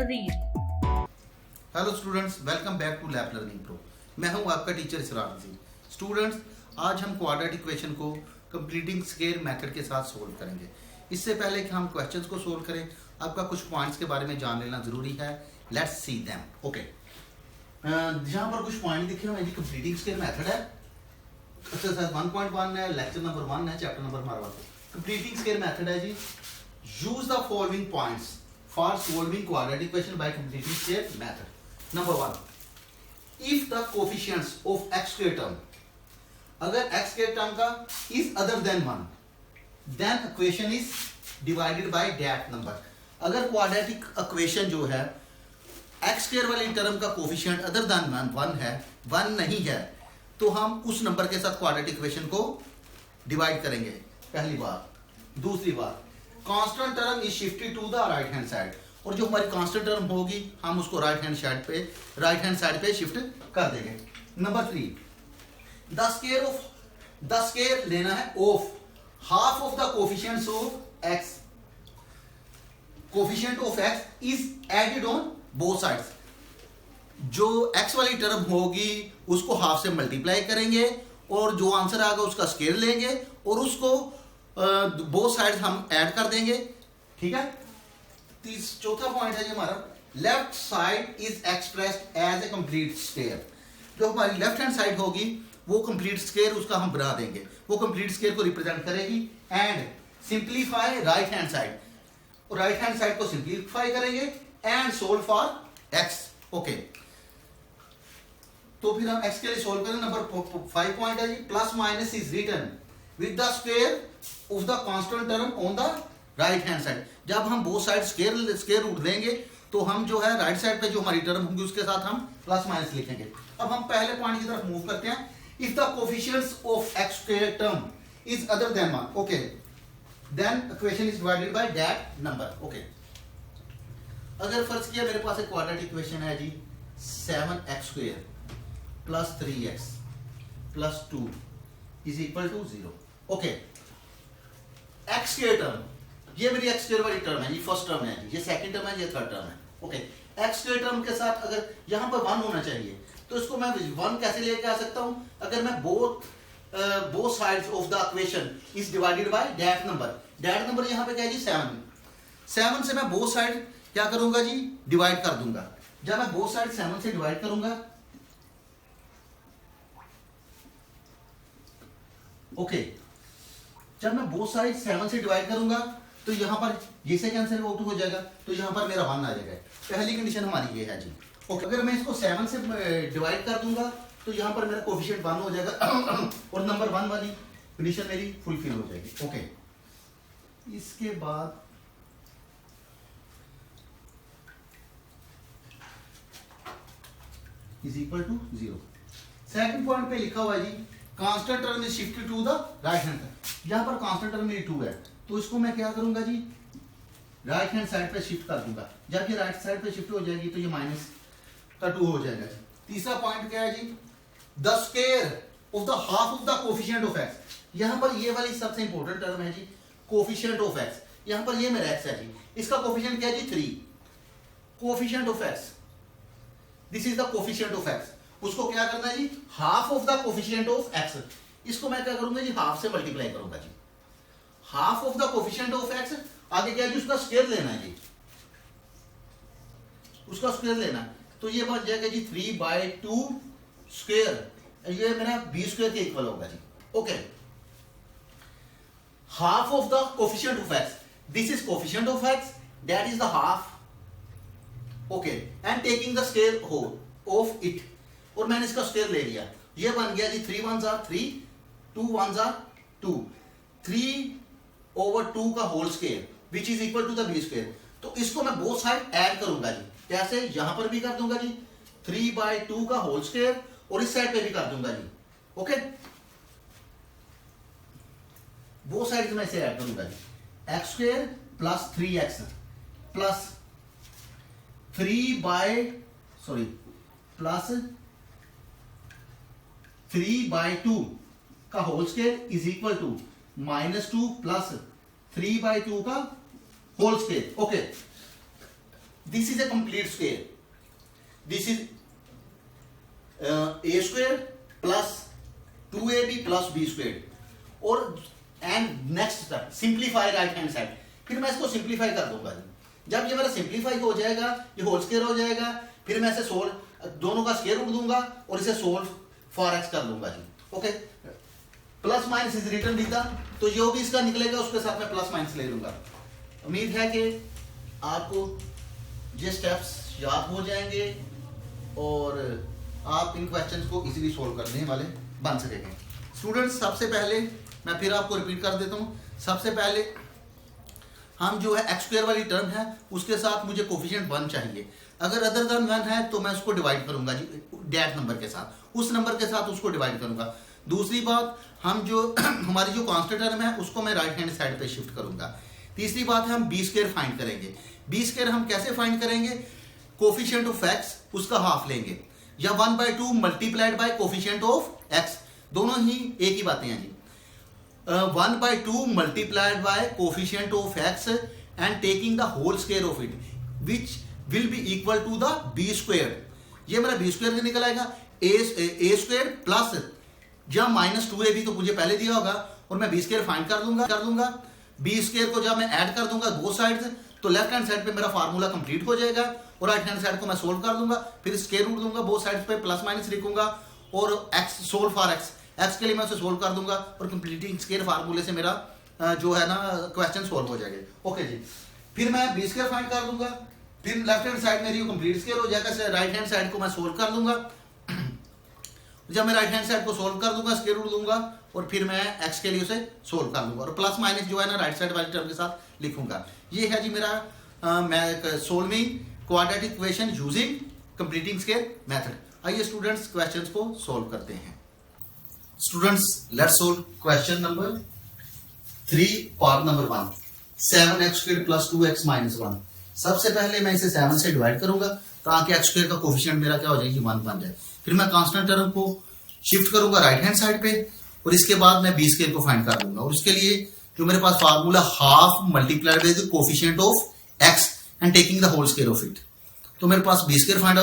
Nazir. Hello students, welcome back to lab learning pro. मैं हूं आपका टीचर इसरार नज़ीर। स्टूडेंट्स, आज हम क्वाड्रेटिक इक्वेशन को कंप्लीटिंग स्केयर मेथड के साथ सोल्व करेंगे। इससे पहले कि हम क्वेश्चंस को सोल्व करें, आपका कुछ पॉइंट्स के बारे में जान लेना जरूरी है। Let's see them. ओके, यहाँ पर कुछ पॉइंट दिखे हुए हैं जी। कंप्लीटिंग स्केयर मेथड है, एक्सरसाइज 1.1 है, लेक्चर नंबर 1 है, चैप्टर नंबर हमारा 1। कंप्लीटिंग स्केयर मेथड है जी। Use the following points for solving quadratic equation by completing square method. Number 1, if the coefficients of x के टर्म, अगर x के term का is other than 1, then equation is divided by that number. अगर quadratic equation जो है x square वाली term का coefficient other than 1 है, 1 नहीं है, तो हम उस नंबर के साथ क्वाड्रेटिक इक्वेशन को डिवाइड करेंगे, पहली बात। दूसरी बात, constant term is shifted to the right hand side, और जो हमारी कांस्टेंट टर्म होगी हम उसको राइट हैंड साइड पे शिफ्ट कर देंगे। नंबर 3, द स्क्वायर लेना है of half of the coefficients of x, coefficient of x is added on both sides. जो x वाली टर्म होगी उसको हाफ से मल्टीप्लाई करेंगे और जो आंसर आएगा उसका स्क्वायर लेंगे और उसको बोथ साइड्स हम ऐड कर देंगे, ठीक है। चौथा पॉइंट है जी हमारा, left side is expressed as a complete square. जो हमारी लेफ्ट हैंड साइड होगी वो कंप्लीट स्क्वायर उसका हम बना देंगे, वो कंप्लीट स्क्वायर को रिप्रेजेंट करेगी। And simplify right hand side, right hand side को सिंप्लीफाई करेंगे and solve for x। Okay, तो फिर हम x के लिए सोल्व करें। नंबर 5 पॉइंट है जी, plus minus is written with the square of the constant term on the right hand side. जब हम बोथ साइड स्क्वायर रूट देंगे तो हम जो है राइट साइड पे जो हमारी टर्म होंगी उसके साथ हम प्लस माइनस लिखेंगे। अब हम पहले पॉइंट की तरफ मूव करते हैं। If the coefficients of x square term is other than 1, okay, then equation is divided by that number. Okay, अगर फर्ज किया मेरे पास एक क्वाड्रेटिक इक्वेशन है जी, 7x square plus 3x plus 2 is equal to 0। Okay, x square term, ये मेरी x स्क्वायर वाली टर्म है, ये फर्स्ट टर्म है, ये सेकंड टर्म है, ये थर्ड टर्म है। ओके, x स्क्वायर टर्म के साथ अगर यहां पर 1 होना चाहिए तो इसको मैं 1 कैसे लेके आ सकता हूं? अगर मैं both sides of the equation is divided by that number. That number यहां पे क्या है जी, 7 से मैं बोथ साइड क्या करूंगा जी, डिवाइड कर दूंगा। जब मैं बोथ साइड 7 से डिवाइड करूंगा, ओके, जब मैं बोथ साइड 7 से डिवाइड करूंगा तो यहां पर ये से कैंसिल आउट हो जाएगा, तो यहां पर मेरा 1 आ जाएगा। पहली कंडीशन हमारी ये है जी। ओके, अगर मैं इसको 7 से डिवाइड कर दूंगा तो यहां पर मेरा कोफिशिएंट 1 हो जाएगा और नंबर 1 वाली कंडीशन मेरी फुलफिल हो जाएगी। ओके, इसके बाद is equal to 0। Second point पे लिखा हुआ है जी, constant term is shifted to the right hand side. यहां पर कांस्टेंट टर्म मेरी 2 है, तो इसको मैं क्या करूंगा जी, राइट हैंड साइड पे शिफ्ट कर दूंगा। जब ये राइट साइड पे शिफ्ट हो जाएगी तो ये माइनस का 2 हो जाएगा जी। तीसरा पॉइंट क्या है जी, the square of the half of the coefficient of x। यहां पर ये वाली सबसे इंपॉर्टेंट टर्म है जी, कोफिशिएंट ऑफ x। यहां पर ये मेरा x है जी, इसका कोफिशिएंट क्या है जी, 3। Coefficient of x, this is the coefficient of x। उसको क्या करना है जी, half of the coefficient of x। इसको मैं क्या करूंगा जी, हाफ से मल्टीप्लाई करूंगा जी। Half of the coefficient of x, आगे क्या है जी, उसका स्क्वायर लेना है जी, उसका स्क्वायर लेना। तो ये बन जाएगा जी 3/2 स्क्वायर, ये मेरा b स्क्वायर के इक्वल होगा जी। Okay, half of the coefficient of x, this is coefficient of x, that is the half. Okay, and taking the square whole of it, और मैंने इसका स्क्वायर ले लिया। ये बन गया जी 3 1s are 3, 2 1s are 2, 3/2 का whole square which is equal to the b square. तो इसको मैं बोथ साइड ऐड करूंगा जी। कैसे? यहां पर भी कर दूंगा जी 3/2 का होल स्क्वायर और इस साइड पे भी कर दूंगा जी। ओके, बोथ साइड में इसे ऐड करूंगा जी, x square plus 3x plus 3/2 का whole square is equal to -2 plus 3/2 का whole square. Okay, this is a complete square, this is a square plus 2ab plus B square, और and next step simplify right hand side. फिर मैं इसको simplify कर दूंगा जी। जब ये मेरा सिंप्लीफाई हो जाएगा, ये होल स्क्वायर हो जाएगा, फिर मैं इसे सोल्व, दोनों का स्क्वायर रूट दूंगा और इसे सोल्व फॉर एक्स कर दूंगा जी। Okay, plus minus is return beta, तो जो भी इसका निकलेगा उसके साथ मैं प्लस माइनस ले लूंगा। उम्मीद है कि आपको ये स्टेप्स याद हो जाएंगे और आप इन क्वेश्चंस को इजीली सोल्व करने वाले बन सकेंगे। स्टूडेंट्स, सबसे पहले मैं फिर आपको रिपीट कर देता हूँ। सबसे पहले हम जो है एक्स स्क्वायर वाली टर्म है उसके साथ मुझे कोफिशिएंट 1 चाहिए। अगर अदर देन 1 है तो मैं उसको डिवाइड करूंगा जी डैट नंबर के साथ, उस नंबर के साथ उसको डिवाइड करूंगा। दूसरी बात, हम जो हमारी जो कांस्टेंट टर्म है उसको मैं राइट हैंड साइड पे शिफ्ट करूंगा। तीसरी बात है हम बी स्क्वायर फाइंड करेंगे। बी स्क्वायर हम कैसे फाइंड करेंगे? कोफिशिएंट ऑफ एक्स उसका हाफ लेंगे, या 1/2 multiplied by coefficient of x, दोनों ही एक ही बातें हैं जी। 1/2 multiplied by coefficient of x and taking the whole square of it which will be equal to the b square। ये मेरा b square से निकल आएगा a square प्लस जब -2ab तो मुझे पहले दिया होगा और मैं b square फाइंड कर दूंगा। b square को जब मैं ऐड कर दूंगा दो साइड तो लेफ्ट हैंड साइड पे मेरा फार्मूला कंप्लीट हो जाएगा और राइट हैंड साइड को मैं सोल्व कर दूंगा, फिर स्क्वायर रूट दूंगा, बोथ साइड्स पे प्लस माइनस लिखूंगा और x सोल्व फॉर x के लिए मैं उसे सोल्व कर दूंगा और कंप्लीटिंग स्क्वायर फार्मूले से मेरा जो है ना क्वेश्चन सोल्व हो जाएगा। ओके जी, फिर मैं बी स्क्वायर फाइंड कर दूंगा, फिर लेफ्ट हैंड साइड मेरी कंप्लीट स्क्वायर हो जाएगा, राइट हैंड साइड को मैं सोल्व कर दूंगा। जब मैं राइट हैंड साइड को सोल्व कर दूंगा, स्क्वायर रूट दूंगा और फिर मैं x के लिए उसे सोल्व कर दूंगा और प्लस माइनस जो है ना राइट साइड वाली टर्म के साथ लिखूंगा। ये है जी मेरा मैं solving quadratic equation using completing square method. आइए स्टूडेंट्स क्वेश्चंस को सोल्व करते हैं। Students, let's solve question number 3 part number 1, 7x squared plus 2x minus 1। सबसे पहले मैं इसे 7 से डिवाइड करूंगा ताकि x स्क्वायर का कोफिशिएंट मेरा क्या हो जाएगी 1 बन जाए। फिर मैं कांस्टेंट टर्म को शिफ्ट करूंगा राइट हैंड साइड पे और इसके बाद मैं b स्क्वायर को फाइंड कर लूंगा और इसके लिए जो मेरे पास formula half multiplied by the coefficient of x and taking the whole square of it, तो मेरे पास b स्क्वायर फाइंड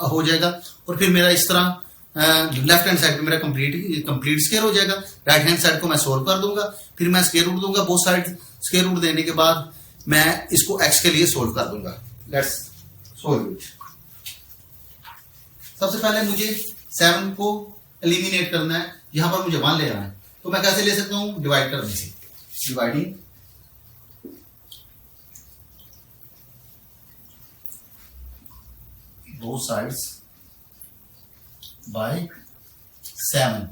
हो जाएगा और फिर मेरा इस तरह लेफ्ट हैंड साइड पे मेरा कंप्लीट स्क्वायर हो जाएगा। राइट हैंड साइड को मैं सोल्व कर दूंगा, फिर मैं स्क्वायर रूट दूंगा, बोथ साइड स्क्वायर रूट देने के बाद मैं इसको x के लिए सोल्व कर दूंगा। Let's solve it. सबसे पहले मुझे 7 को एलिमिनेट करना है, यहां पर मुझे 1 ले आना है, तो मैं कैसे ले सकता हूं? डिवाइड करने से, dividing both sides by 7।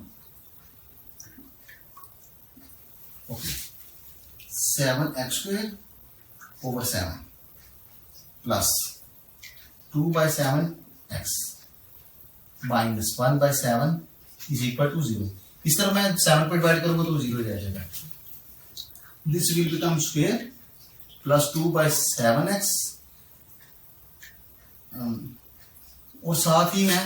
Okay, 7x square over 7 plus 2/7x minus 1/7 is equal to 0। इस तरह मैं 7 पर डिवाइड करूंगा तो 0 रह जाएगा। This will become square plus 2/7x और साथ ही मैं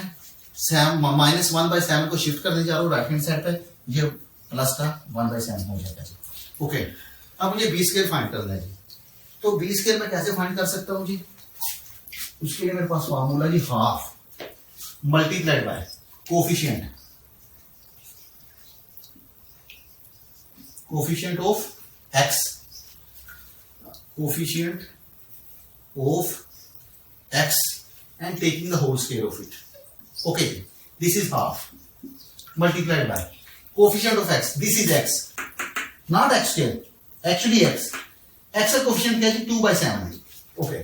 -1/7 को शिफ्ट करने जा रहा हूँ राइट हैंड साइड पे, ये प्लस का 1/7 हो जाएगा जी। ओके, अब मुझे बी स्क्वायर फाइंड करना है जी। तो बी स्क्वायर मैं कैसे फाइंड कर सकता हूँ जी? उसके लिए मेरे पास फार्मूला जी half multiplied by coefficient of x and taking the whole square of it। Okay, this is half multiplied by coefficient of x, this is x, not x square, actually x का coefficient क्या है? 2/7। Okay,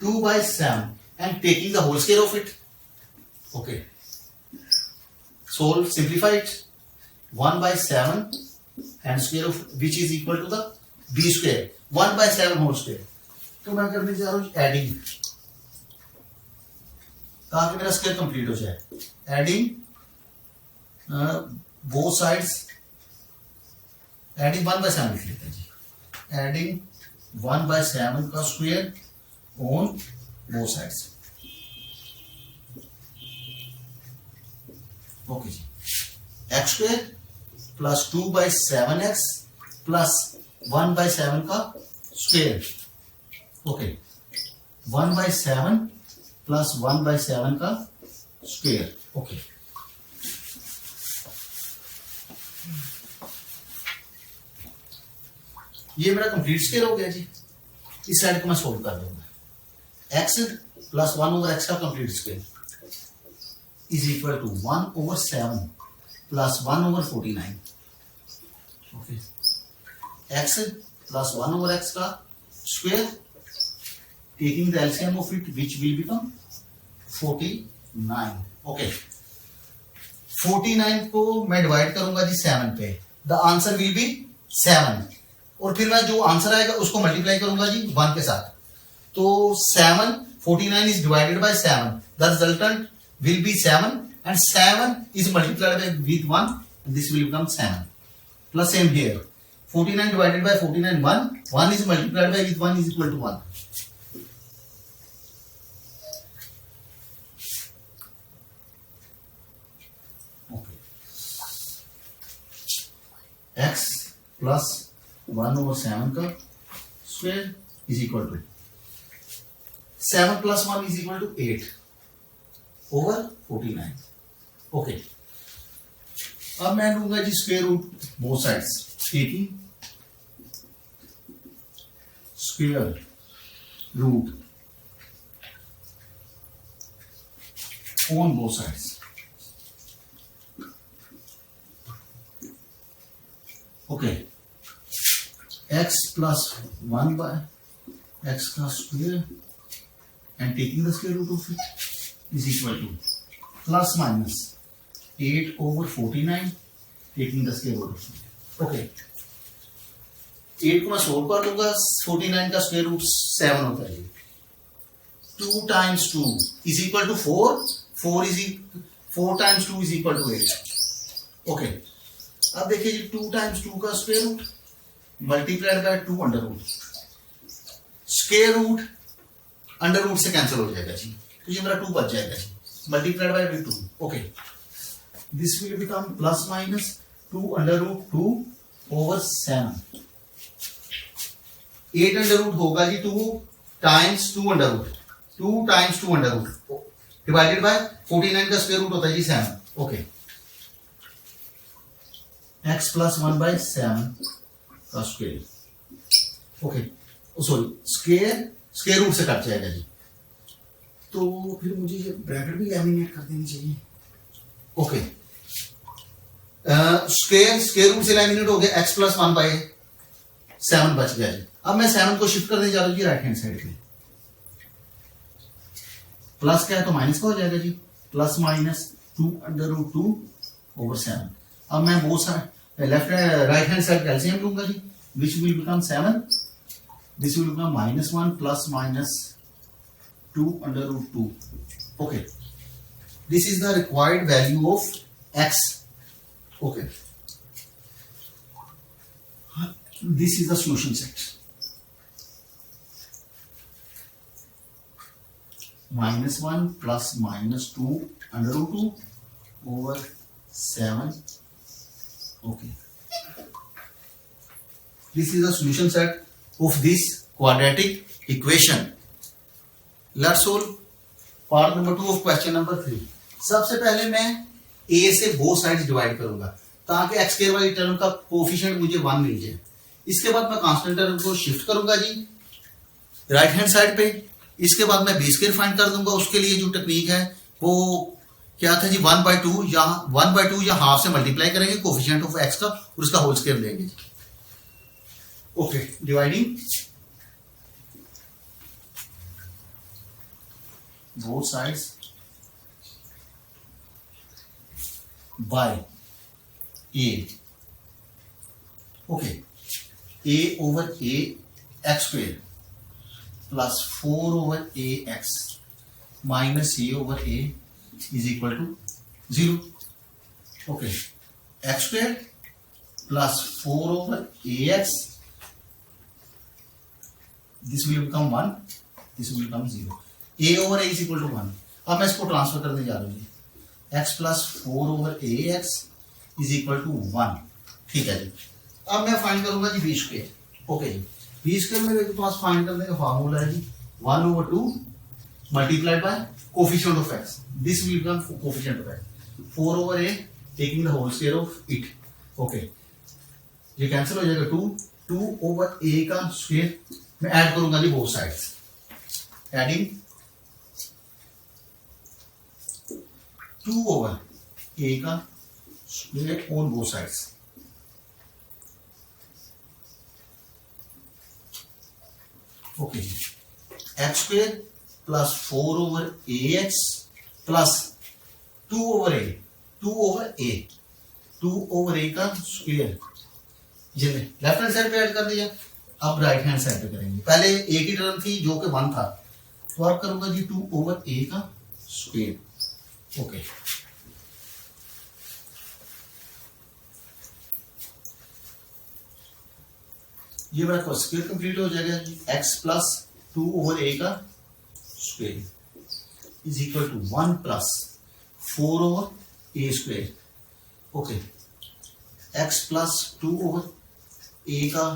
2/7 and taking the whole square of it। Okay, solve, simplify it, 1/7 and square of which is equal to the b square, 1/7 whole square। तो मैं करने जा रहा हूँ adding ताकि मेरा स्क्वायर कंप्लीट हो जाए। एडिंग बोथ साइड्स, एडिंग 1/7 लिख लेते हैं जी। एडिंग 1/7 का square on both sides. Okay जी, x square plus 2/7x plus 1/7 का स्क्वायर। ओके, 1/7 प्लस 1/7 का स्क्वायर। ओके, ये मेरा कंप्लीट स्क्वायर हो गया जी। इस साइड को मैं सोल्व कर दूंगा। x प्लस 1/x का complete square is equal to 1/7 plus 1/49। Okay, x plus 1/x का square taking the LCM of it which will become 49। Okay, 49 को मैं डिवाइड करूंगा जी 7 पे, द आंसर विल बी 7 और फिर मैं जो आंसर आएगा उसको मल्टीप्लाई करूंगा जी 1 के साथ। तो 7 49 is divided by 7, the resultant will be 7 and 7 is multiplied by with 1 and this will become 7 plus same here 49 divided by 49 1 is multiplied by with 1 is equal to 1. Okay, x plus 1/7 का square is equal to 7 plus 1 is equal to 8 over 49. Okay, अब मैं लूंगा जी square root both sides, taking square root on both sides. Okay, x plus 1/x का square and taking the square root of it is equal to plus minus 8/49 taking the square root of it. Okay, 8 को मैं solve कर दूंगा, 49 का square root 7 होता है। 2 times 2 is equal to 4, 4 times 2 is equal to 8. Okay, अब देखिए जी 2 times 2 का square root multiplied by 2 under root, square root under root से कैंसिल हो जाएगा जी, तो ये मेरा 2 बच जाएगा जी, multiplied by 2. Okay, this will become plus minus 2 under root 2 over 7. 8 under root होगा जी 2 times 2 under root, 2 times 2 under root divided by 49 का स्क्वायर रूट होता है जी 7. ओके, x प्लस 1/7 का square. Okay, sorry square root से cut जाएगा जी, तो फिर मुझे ये ब्रैकेट भी लैमिनेट कर देनी चाहिए. ओके, स्क्वायर रूट से लैमिनेट हो गया, x प्लस 1/7 बच गया जी. अब मैं 7 को शिफ्ट करने जा रहा हूँ जी राइट हैंड साइड पे. प्लस क्या है तो माइनस का हो जाएगा जी, plus minus 2 under root 2 over 7. अब मैं both side left right hand side LCM लूंगा जी, which will become 7. This will become -1 plus minus 2 under root 2. Okay, this is the required value of x. Okay, this is the solution set. -1 plus minus 2 under root 2 over 7. Okay, this is the solution set of this quadratic equation. Let's solve part number 2 of question number 3. सबसे पहले मैं a से both sides divide करूंगा ताकि x square वाली term का coefficient मुझे 1 मिल जाए. इसके बाद मैं कांस्टेंट टर्म को शिफ्ट करूंगा जी राइट हैंड साइड पे. इसके बाद मैं b स्क्वायर फाइंड कर दूंगा. उसके लिए जो टेक्निक है वो क्या था जी, 1/2 या हाफ से मल्टीप्लाई करेंगे कोफिशिएंट ऑफ x का और उसका होल स्क्वायर लेंगे जी. Okay, dividing both sides by a. Okay, a over a x square plus 4 over a x minus a over a is equal to 0. Okay, x square plus 4 over ax, this will become 1, this will become 0. a over a is equal to 1. अब मैं इसको transfer करने जा रहा हूँ जी, x plus 4 over ax is equal to 1. ठीक है जी. अब मैं फाइंड करूंगा जी b स्क्वायर. ओके जी, b स्क्वायर मेरे पास फाइंड करने का फार्मूला है जी 1/2 multiplied by coefficient of x. This will become coefficient of x. 4/a taking the whole square of it. Okay, ये कैंसिल हो जाएगा 2/a का स्क्वायर मैं ऐड करूंगा जी बोथ साइड्स. एडिंग 2/a का square on both sides. Okay, x square plus 4/ax plus 2/a 2/a का square. ये left hand side पे ऐड कर दिया. अब राइट हैंड साइड पे करेंगे. पहले a की टर्म थी जो कि 1 था, तो अब करूंगा जी 2/a का स्क्वायर. ओके, ये मेरा स्क्वायर कंप्लीट हो जाएगा जी. x प्लस 2/a का square is equal to 1 plus 4/a square. Okay, x plus 2/a का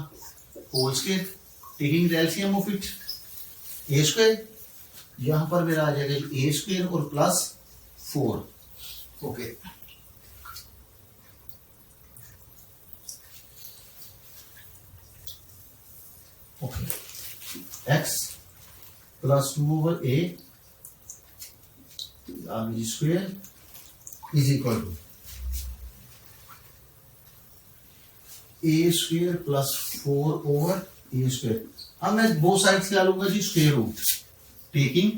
whole square taking the LCM of it a square. यहां पर मेरा आ जाएगा जी a स्क्वायर और plus 4. Okay, okay, x plus 2/a square is equal to a square plus 4/a square. अब मैं बोथ साइड्स क्या लूंगा जी square root taking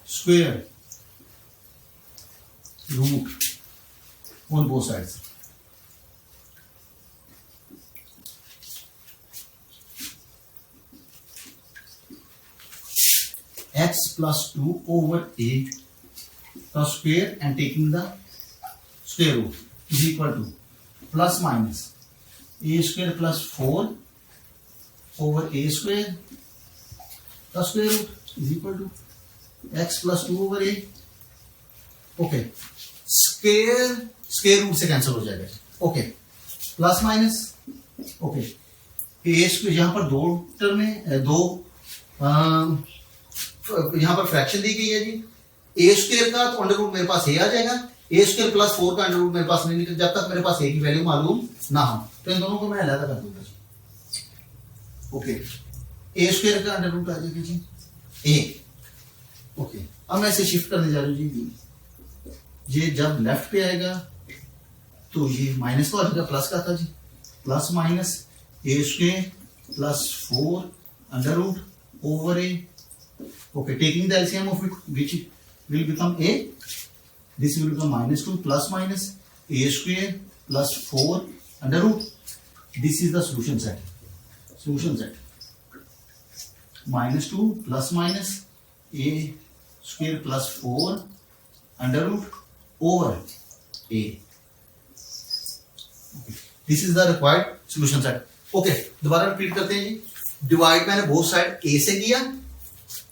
square root on both sides. x plus 2/a का square and taking the square root is equal to plus minus a square plus 4/a square का square root is equal to x plus 2/a. Okay, square root से cancel हो जाएगा. Okay, plus minus. Okay, a square यहां पर दो term है, दो यहां पर फ्रैक्शन दी गई है जी. a स्क्वायर का तो अंडर रूट मेरे पास a आ जाएगा. a स्क्वायर प्लस 4 का अंडर रूट मेरे पास नहीं निकल, जब तक मेरे पास a की वैल्यू मालूम ना हो. तो इन दोनों को मैं अलग कर दूंगा जी. ओके, a स्क्वायर का अंडर रूट आ जाएगा जी a. ओके, अब मैं इसे शिफ्ट करने जा रहा हूं जी. ये जब लेफ्ट पे आएगा तो ये माइनस का आएगा, प्लस का था जी. Plus minus a square plus 4 under root over a. Okay, taking the LCM of it, which will become a. This will become minus 2 plus minus a square plus 4 under root. This is the solution set. Solution set. Minus 2 plus minus a square plus 4 under root over a. Okay. This is the required solution set. Okay, दोबारा repeat करते हैं जी. Divide मैंने both side a से किया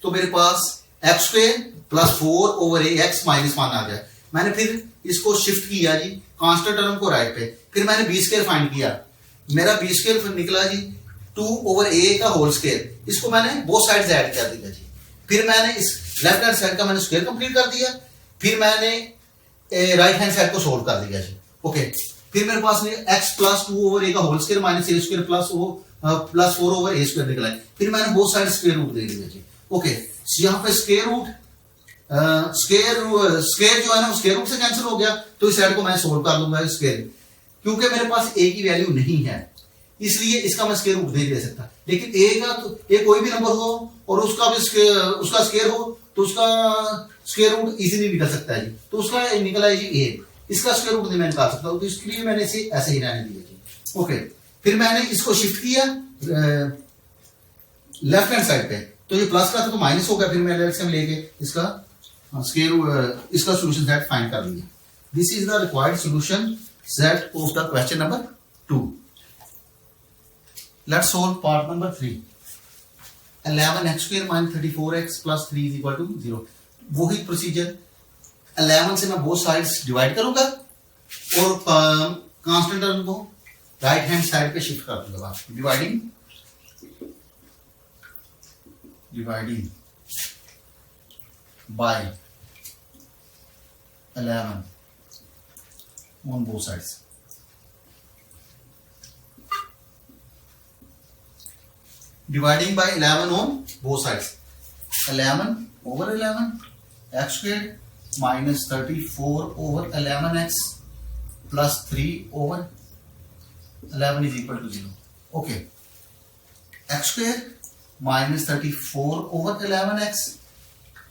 तो मेरे पास x square plus 4/a x minus 1 आ गया. मैंने फिर इसको शिफ्ट किया जी कांस्टेंट टर्म को राइट पे. फिर मैंने b स्क्वायर फाइंड किया. मेरा b स्क्वायर फिर निकला जी 2/a का होल स्क्वायर. इसको मैंने बोथ साइड्स ऐड कर दिया जी. फिर मैंने इस लेफ्ट हैंड साइड का मैंने स्क्वायर कंप्लीट कर दिया. फिर मैंने राइट हैंड साइड को सोल्व कर दिया जी. ओके, फिर मेरे पास x प्लस 2/a का whole square minus a square plus 4/a square निकला है. फिर मैंने बोथ साइड स्क्वायर रूट दे दिया जी. ओके, यहाँ पे स्क्वायर रूट स्क्वायर जो है ना स्क्वायर रूट से कैंसिल हो गया, तो इस साइड को मैं सोल्व कर लूंगा स्क्वायर. क्योंकि मेरे पास a की वैल्यू नहीं है इसलिए इसका मैं स्क्वायर रूट नहीं दे सकता. लेकिन a का तो a कोई भी नंबर हो और उसका स्क्वायर हो तो उसका स्क्वायर रूट इजीली निकल सकता है जी. तो उसका निकला है जी a. इसका स्क्वायर रूट नहीं मैं निकाल सकता, तो इसलिए मैंने इसे ऐसे ही रहने दिया जी. ओके, फिर मैंने इसको शिफ्ट किया लेफ्ट हैंड साइड पे, तो ये प्लस का था तो माइनस हो गया. फिर मैंने एलसीएम लेके इसका इसका सॉल्यूशन सेट फाइंड कर लिया. This is the required solution set of the question number 2. Let's solve part number 3. 11x square minus 34x plus 3 is equal to 0. वही प्रोसीजर 11 से मैं बोथ साइड्स डिवाइड करूंगा और कांस्टेंट टर्म को right hand side पे shift कर दूंगा. Dividing dividing by 11 on both sides. Dividing by 11 on both sides. 11 over 11 x squared minus 34 over 11x plus 3 over 11 is equal to 0. Okay. x squared minus 34 over 11x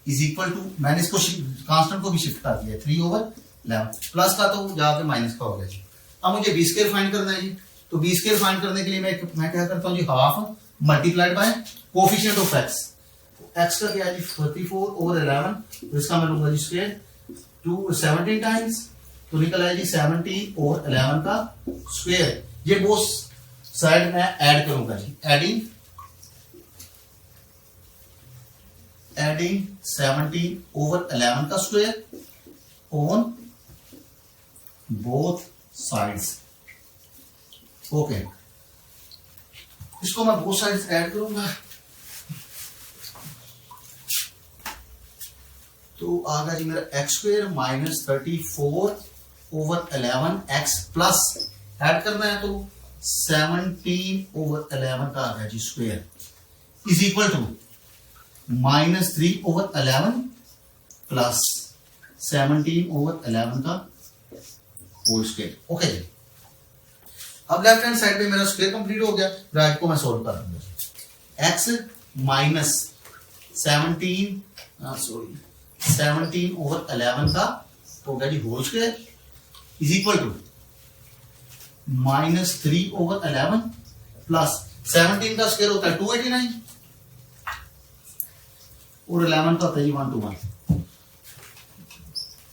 is equal to, मैंने इसको constant को भी shift कर दिया 3 over 11 plus का तो जाके minus का हो गया जी. अब मुझे बी स्क्वायर फाइंड करना है जी. तो बी स्क्वायर फाइंड करने के लिए मैं क्या करता हूँ जी, half multiplied by coefficient of x. X का क्या है जी 34 over 11, तो इसका मैं लूंगा जी स्क्वायर 17 टाइम्स, तो निकल आया जी 70 over 11 का स्क्वायर. ये बोथ साइड में ऐड करूंगा जी, एडिंग 17 over 11 का square on both sides. Okay, इसको मैं बोथ साइड्स ऐड करूंगा तो आगा जी मेरा x square minus 34 over 11 x plus add करना है तो 17 over 11 का आ गया जी square is equal to minus 3 over 11 plus 17 over 11 का होल स्क्वायर. ओके जी, अब लेफ्ट हैंड साइड पे मेरा स्क्वायर कंप्लीट हो गया. राइट को मैं सोल्व कर दूंगा. एक्स माइनस 17 over 11 का हो गया जी whole square is equal to minus 3 over 11 plus 17 का स्क्वायर होता है 289 और 11 का होता है 121.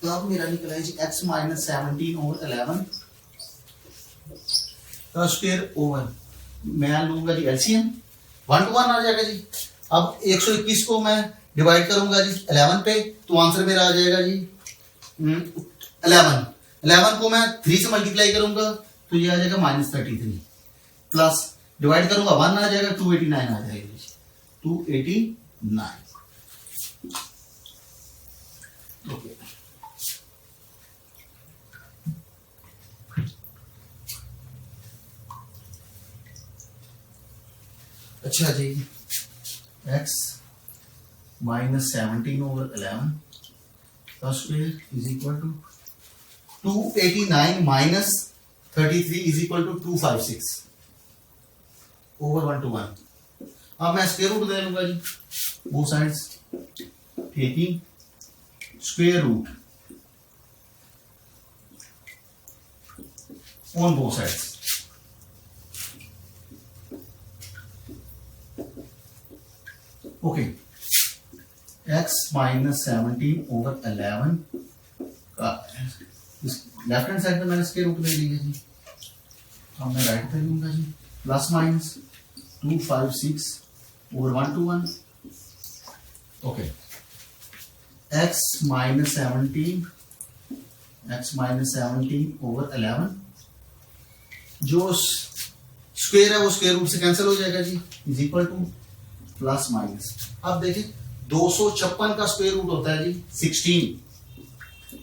तो अब मेरा निकला है जी x माइनस 17 over 11 का स्क्वायर ओवर, मैं लूंगा जी एलसीएम 1 to 1 आ जाएगा जी. अब 121 को मैं डिवाइड करूंगा जी 11 पे, तो आंसर मेरा आ जाएगा जी 11 को मैं 3 से मल्टीप्लाई करूंगा तो ये आ जाएगा माइनस 33 प्लस डिवाइड करूंगा 1 आ जाएगा 289 आ जाएगा जी 289. ओके, अच्छा जी, x माइनस 17 over 11 का square is equal to 289 minus 33 is equal to 256 over 1 to 1. अब मैं स्क्वायर रूट दे लूंगा जी both sides, taking square root on both sides. Okay, x minus 17 over 11 का लेफ्ट हैंड साइड पे मैंने स्क्वायर रूट ले लिया जी. अब मैं राइट पे लूंगा जी plus minus 256 over 1 to 1. Okay, x minus 17 over 11 जो स्क्वायर है वो स्क्वायर रूट से कैंसिल हो जाएगा जी is equal to plus minus. अब देखिए 256 का स्क्वायर रूट होता है जी 16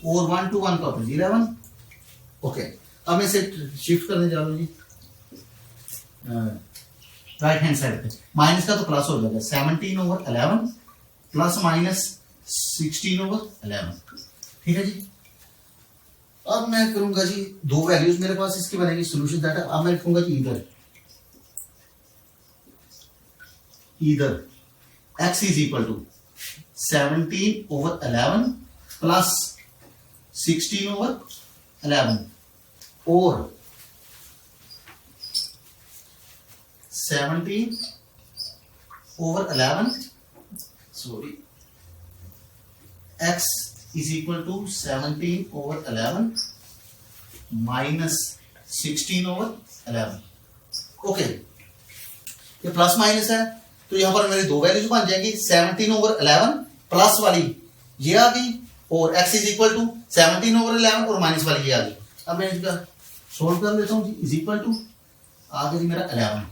और 1 to 1 का होता है 11. ओके, अब मैं इसे शिफ्ट करने जा रहा हूं जी राइट हैंड साइड पे. माइनस का तो प्लस हो जाएगा 17 over 11 प्लस माइनस 16 over 11. ठीक है जी. अब मैं करूंगा जी दो वैल्यूज मेरे पास इसकी बनेगी सोल्यूशन दैट. अब मैं लिखूंगा जी इधर x is equal to 17 over 11 plus 16 over 11 or 17 over 11 x is equal to 17 over 11 minus 16 over 11. Okay, ये प्लस माइनस है तो यहां पर मेरी दो वैल्यूज बन जाएंगी 17 over 11 प्लस वाली ये आ गई और x is equal to 17 over 11 और माइनस वाली ये आ गई. अब मैं इसका सोल्व कर लेता हूं जी. इज इक्वल टू आ गया जी मेरा 11,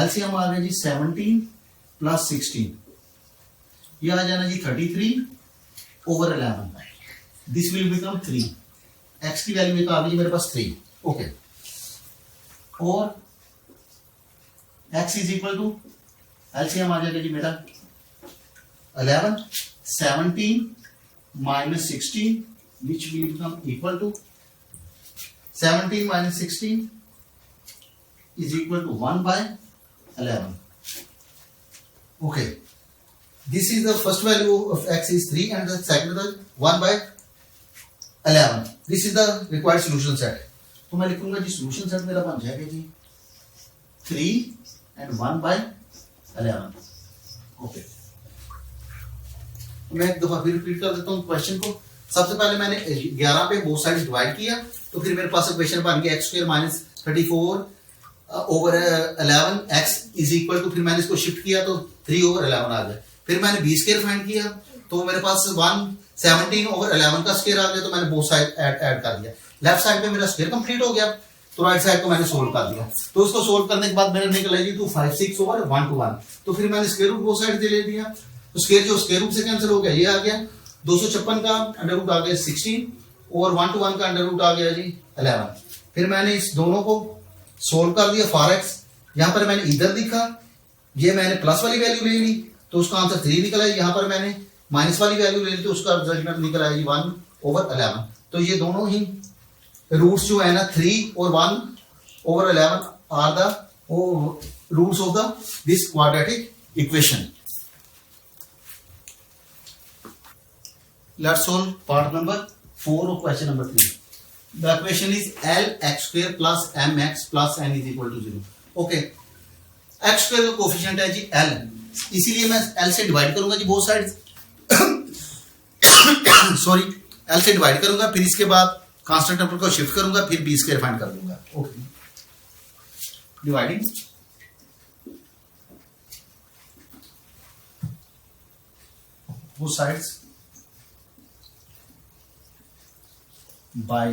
एलसीएम आ गया जी 17 प्लस 16 ये आ जाना जी 33/11, दिस विल बिकम 3, एक्स की वैल्यू निकाल लीजिए मेरे पास 3, ओके, और x is equal to LCM आ जाएगा जी मेरा 11, 17 minus 16 which will become equal to 17 minus 16 is equal to 1/11. Okay, this is the first value of x is 3 and the second is 1/11. This is the required solution set. तो मैं लिखूंगा जी solution set मेरा बन जाएगा जी 3 and 1/11. Okay. मैं एक दफा फिर रिपीट कर देता हूँ क्वेश्चन को। सबसे पहले मैंने 11 पे बोथ साइड डिवाइड किया, तो फिर मेरे पास इक्वेशन बन गया x² minus 34/11 x is equal to, फिर मैंने इसको शिफ्ट किया तो 3/11 आ गया। फिर मैंने b² फाइंड किया तो मेरे पास 17/11 का स्क्वायर आ गया, तो मैंने बोथ साइड ऐड कर दिया। लेफ्ट साइड पे मेरा स्क्वायर कंप्लीट हो गया, तो राइट साइड को मैंने सोल्व कर दिया। तो इसको सोल्व करने के बाद मेरे निकल आई 256/1 तो फिर मैंने स्क्वायर रूट बोथ साइड से ले लिया, तो स्क्वायर जो स्क्वायर रूट से कैंसिल हो गया, ये आ गया 256 का अंडर रूट आ गया 16 और 1/1 का अंडर रूट आ गया जी 11। फिर मैंने इस दोनों को सोल्व कर दिया फॉर एक्स, यहाँ पर मैंने इधर लिखा, ये मैंने प्लस वाली वैल्यू ले ली तो उसका आंसर 3 निकला। यहाँ पर मैंने माइनस वाली वैल्यू ले ली तो उसका रिजल्ट निकला जी 1/11। तो ये दोनों ही रूट्स जो है ना 3 और 1/11 are the roots of the this quadratic equation. Let's solve part number 4 of question number 3. The equation is Lx² plus mx plus n is equal to 0. Okay. x² का कोफिशिएंट है जी L, इसीलिए मैं L से divide करूंगा जी both sides sorry L से divide करूंगा, फिर इसके बाद कांस्टेंट नंबर को शिफ्ट करूंगा, फिर b² फाइंड कर दूंगा। Okay, dividing both sides by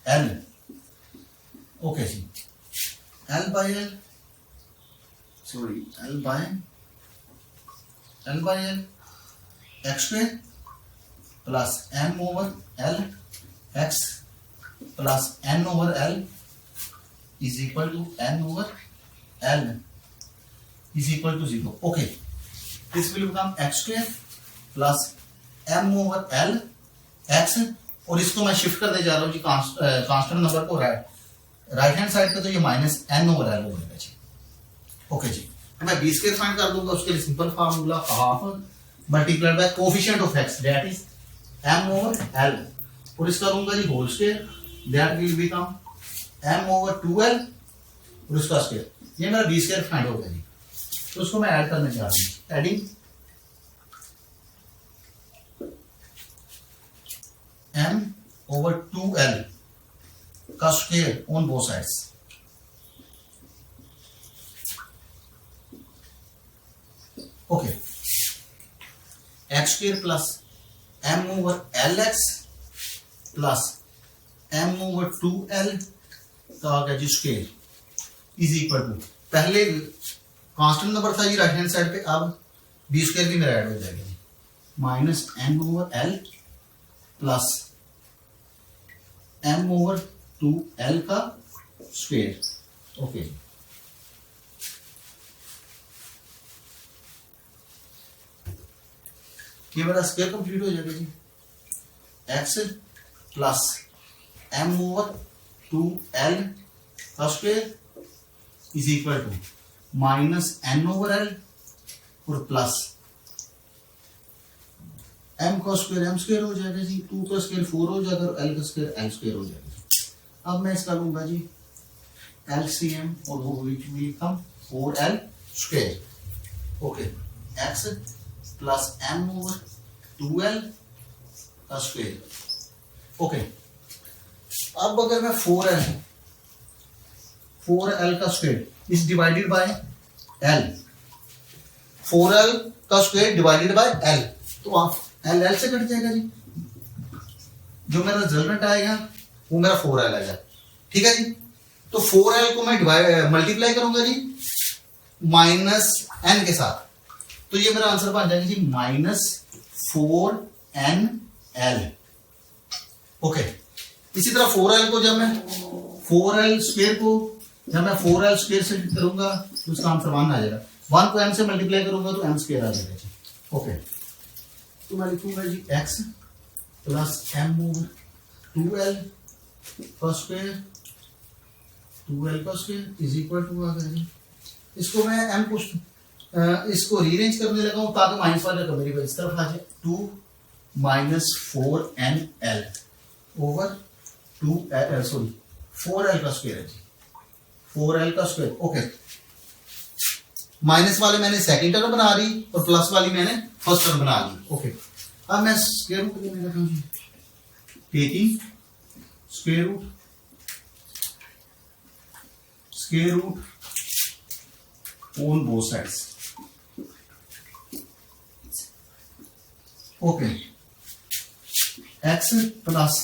L. Okay जी, L by L x² plus m/L x plus n/L is equal to n/L is equal to 0. Okay, this will become x² plus m/L x, और इसको मैं shift करने जा रहा हूँ जी constant number को right hand side पे, तो ये -n/L हो जाएगा जी। ओके जी, मैं b² फाइंड कर दूंगा, उसके लिए simple formula half multiplied by coefficient of x that is m/L, और इसका लूंगा जी whole square that will become m/2L और उसका स्क्वायर, ये मेरा b² फाइंड हो गया जी। तो उसको मैं ऐड करने जा रहा हूँ, एडिंग m/2L का square on both sides. Okay, x² plus m/LX plus m/2L का आ गया जी स्क्वायर इज इक्वल टू, पहले कांस्टेंट नंबर था जी राइट हैंड साइड पे, अब b² भी मेरा ऐड हो जाएगा -m/L प्लस m/2L का स्क्वायर। ओके, ये मेरा स्क्वायर कंप्लीट हो जाएगा जी, x प्लस m/2L का square is equal to -n/L और प्लस m का स्क्वायर m² हो जाएगा जी, 2 का स्क्वायर 4 हो जाएगा और l का स्क्वायर l² हो जाएगा। अब मैं इसका लूंगा जी LCM और वो which will come 4l²। Okay, x plus m/2L का स्क्वायर। ओके, अब अगर मैं 4l का square is divided bye l, 4l का स्क्वायर डिवाइडेड बाय l, तो आप l से कट जाएगा जी, जो मेरा रिजल्ट आएगा वो मेरा 4l आएगा। ठीक है जी, तो 4l को मैं मल्टीप्लाई करूंगा जी -n के साथ, तो ये मेरा आंसर बन जाएगा जी -4nl। ओके, इसी तरह 4l को जब मैं 4l स्क्वायर को जब मैं 4l स्क्वायर से करूंगा तो उसका आंसर 1 आ जाएगा। 1 को m से मल्टीप्लाई करूंगा तो m स्क्वायर आ जाएगा जी। ओके, तो मैं लिखूंगा जी x plus m over 2l का स्क्वायर 2l का स्क्वायर इज इक्वल टू आ गया जी। इसको मैं m को इसको रीअरेंज करने लगा हूं ताकि माइनस वाला का वेरिएबल इस तरफ आ जाए। 2 minus 4nl over 2l sorry 4l का स्क्वायर है जी, 4l का स्क्वायर। ओके, माइनस वाले मैंने सेकंड टर्म बना ली और प्लस वाली मैंने फर्स्ट टर्म बना ली। ओके, अब मैं स्क्वायर रूट लेने लगा हूं जी, taking square root on both sides. Okay, x plus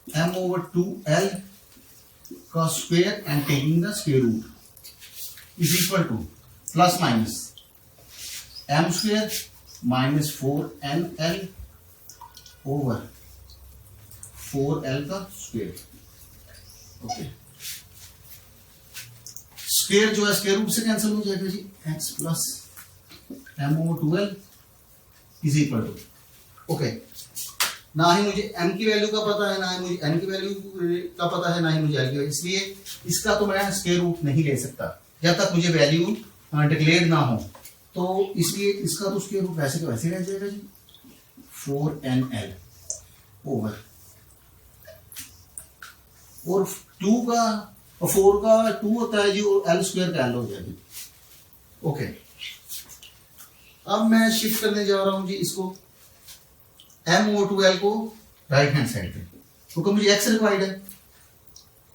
m over 2l का square and taking the square root is equal to plus minus m square minus 4nl over 4l का square. Okay, square जो है square root से cancel हो जाएगा जी। x plus m over 2l is equal to, okay, ना ही मुझे m की वैल्यू का पता है, ना ही मुझे n की वैल्यू का पता है, ना ही मुझे l की वैल्यू, इसलिए इसका तो मैं स्क्वायर रूट नहीं ले सकता जब तक मुझे वैल्यू डिक्लेयर ना हो। तो इसलिए इसका तो स्क्वायर रूट वैसे का वैसे रह जाएगा जी 4nl ओवर और 2 का और 4 का 2 होता है जी और l स्क्वायर का l हो जाएगी। ओके, अब मैं शिफ्ट करने जा रहा हूं जी इसको m ओवर 2l को राइट हैंड साइड पे, क्योंकि मुझे x रिक्वायर्ड है।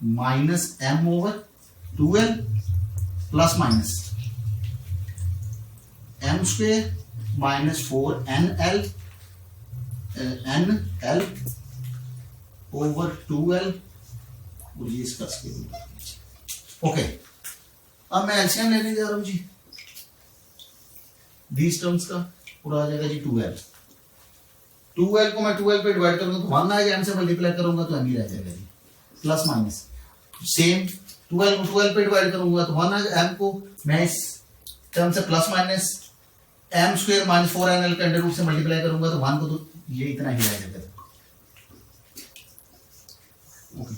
Minus m over 2l plus minus m square minus 4nl nl over 2l और ये इसका स्क्वायर रूट। ओके, अब मैं एलसीएम लेने जा रहा हूं जी दीस टर्म्स का, पूरा आ जाएगा जी 2l। 2l को मैं 2l पे डिवाइड करूंगा तो 1 आएगा, m से मल्टीप्लाई करूंगा तो m ही रह जाएगा जी, प्लस माइनस सेम 12 को 12 पे डिवाइड करूंगा तो 1 आएगा, m को मैं इस टर्म से plus minus m square minus 4nl के अंडर रूट से मल्टीप्लाई करूंगा तो 1 को तो ये इतना ही रह जाएगा। ओके,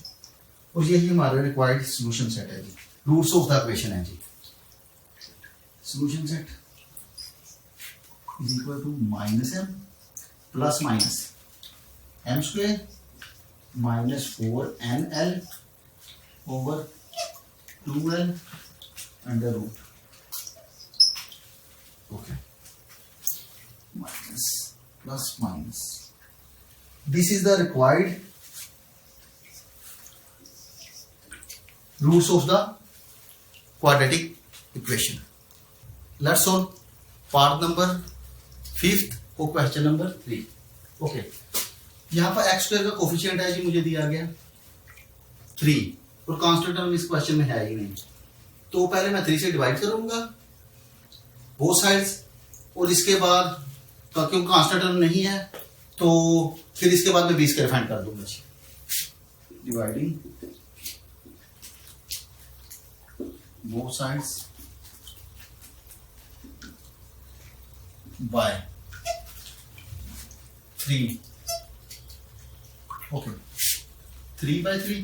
और यही हमारा रिक्वायर्ड सॉल्यूशन सेट है जी, रूट्स ऑफ द इक्वेशन है जी। Solution set is equal to minus m plus minus m square minus 4nl over 2l under root. Okay, minus plus minus, this is the required roots of the quadratic equation. Let's solve part number 5th और question number 3। Okay, यहां पर x square का coefficient है जी, मुझे दिया गया 3 और constant term इस क्वेश्चन में है ही नहीं, तो पहले मैं 3 से डिवाइड करूंगा बोथ साइड्स और इसके बाद क्योंकि कांस्टेंट टर्म नहीं है तो फिर इसके बाद मैं 20 के फाइंड कर दूंगा जी। Dividing both sides by 3. Okay, 3 by 3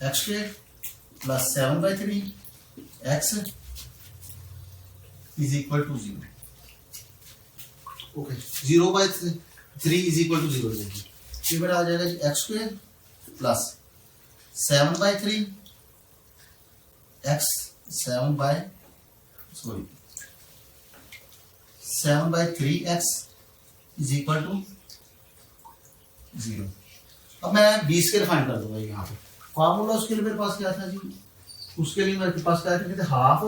x square plus 7 by 3 x is equal to 0. Okay, 0 by 3 is equal to 0 जाएगी, ये मेरा आ जाएगा x square plus 7 by 3 x 7 by 3x is equal to 0। अब मैं 20 के फाइंड कर दूंगा यहाँ पे। फॉर्मूला उसके लिए मेरे पास क्या था जी, उसके लिए मेरे पास क्या था, half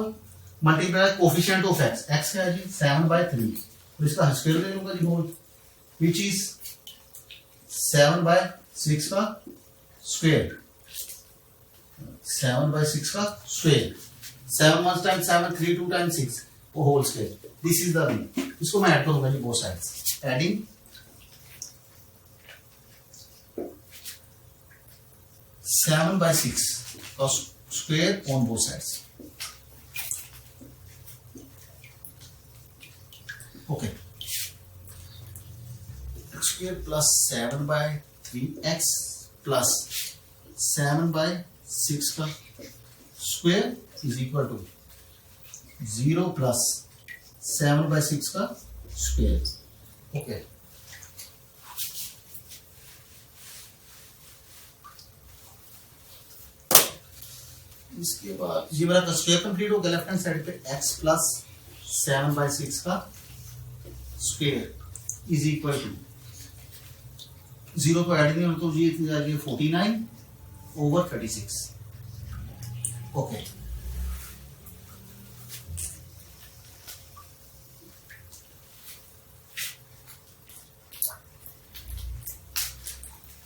multiply coefficient of x, x क्या है जी 7 by 3, तो इसका स्क्वायर ले लूंगा जी होल, विच इज 7 by 6 का स्क्वायर, 7 by 6 का स्क्वायर, 7 1 टाइम्स 7 3 2 टाइम्स 6 वो whole square, this is the B, इसको मैं ऐड करूंगा जी बोथ साइड्स, एडिंग 7/6 का square on both sides. Okay, x square plus 7/3x plus 7/6 का square is equal to 0 plus 7/6 का square. Okay, इसके बाद ये मेरा स्क्वायर कंप्लीट हो गया। लेफ्ट हैंड साइड पे x प्लस 7/6 का स्क्वायर इज इक्वल टू 0 को ऐड नहीं हो तो ये 49/36। ओके,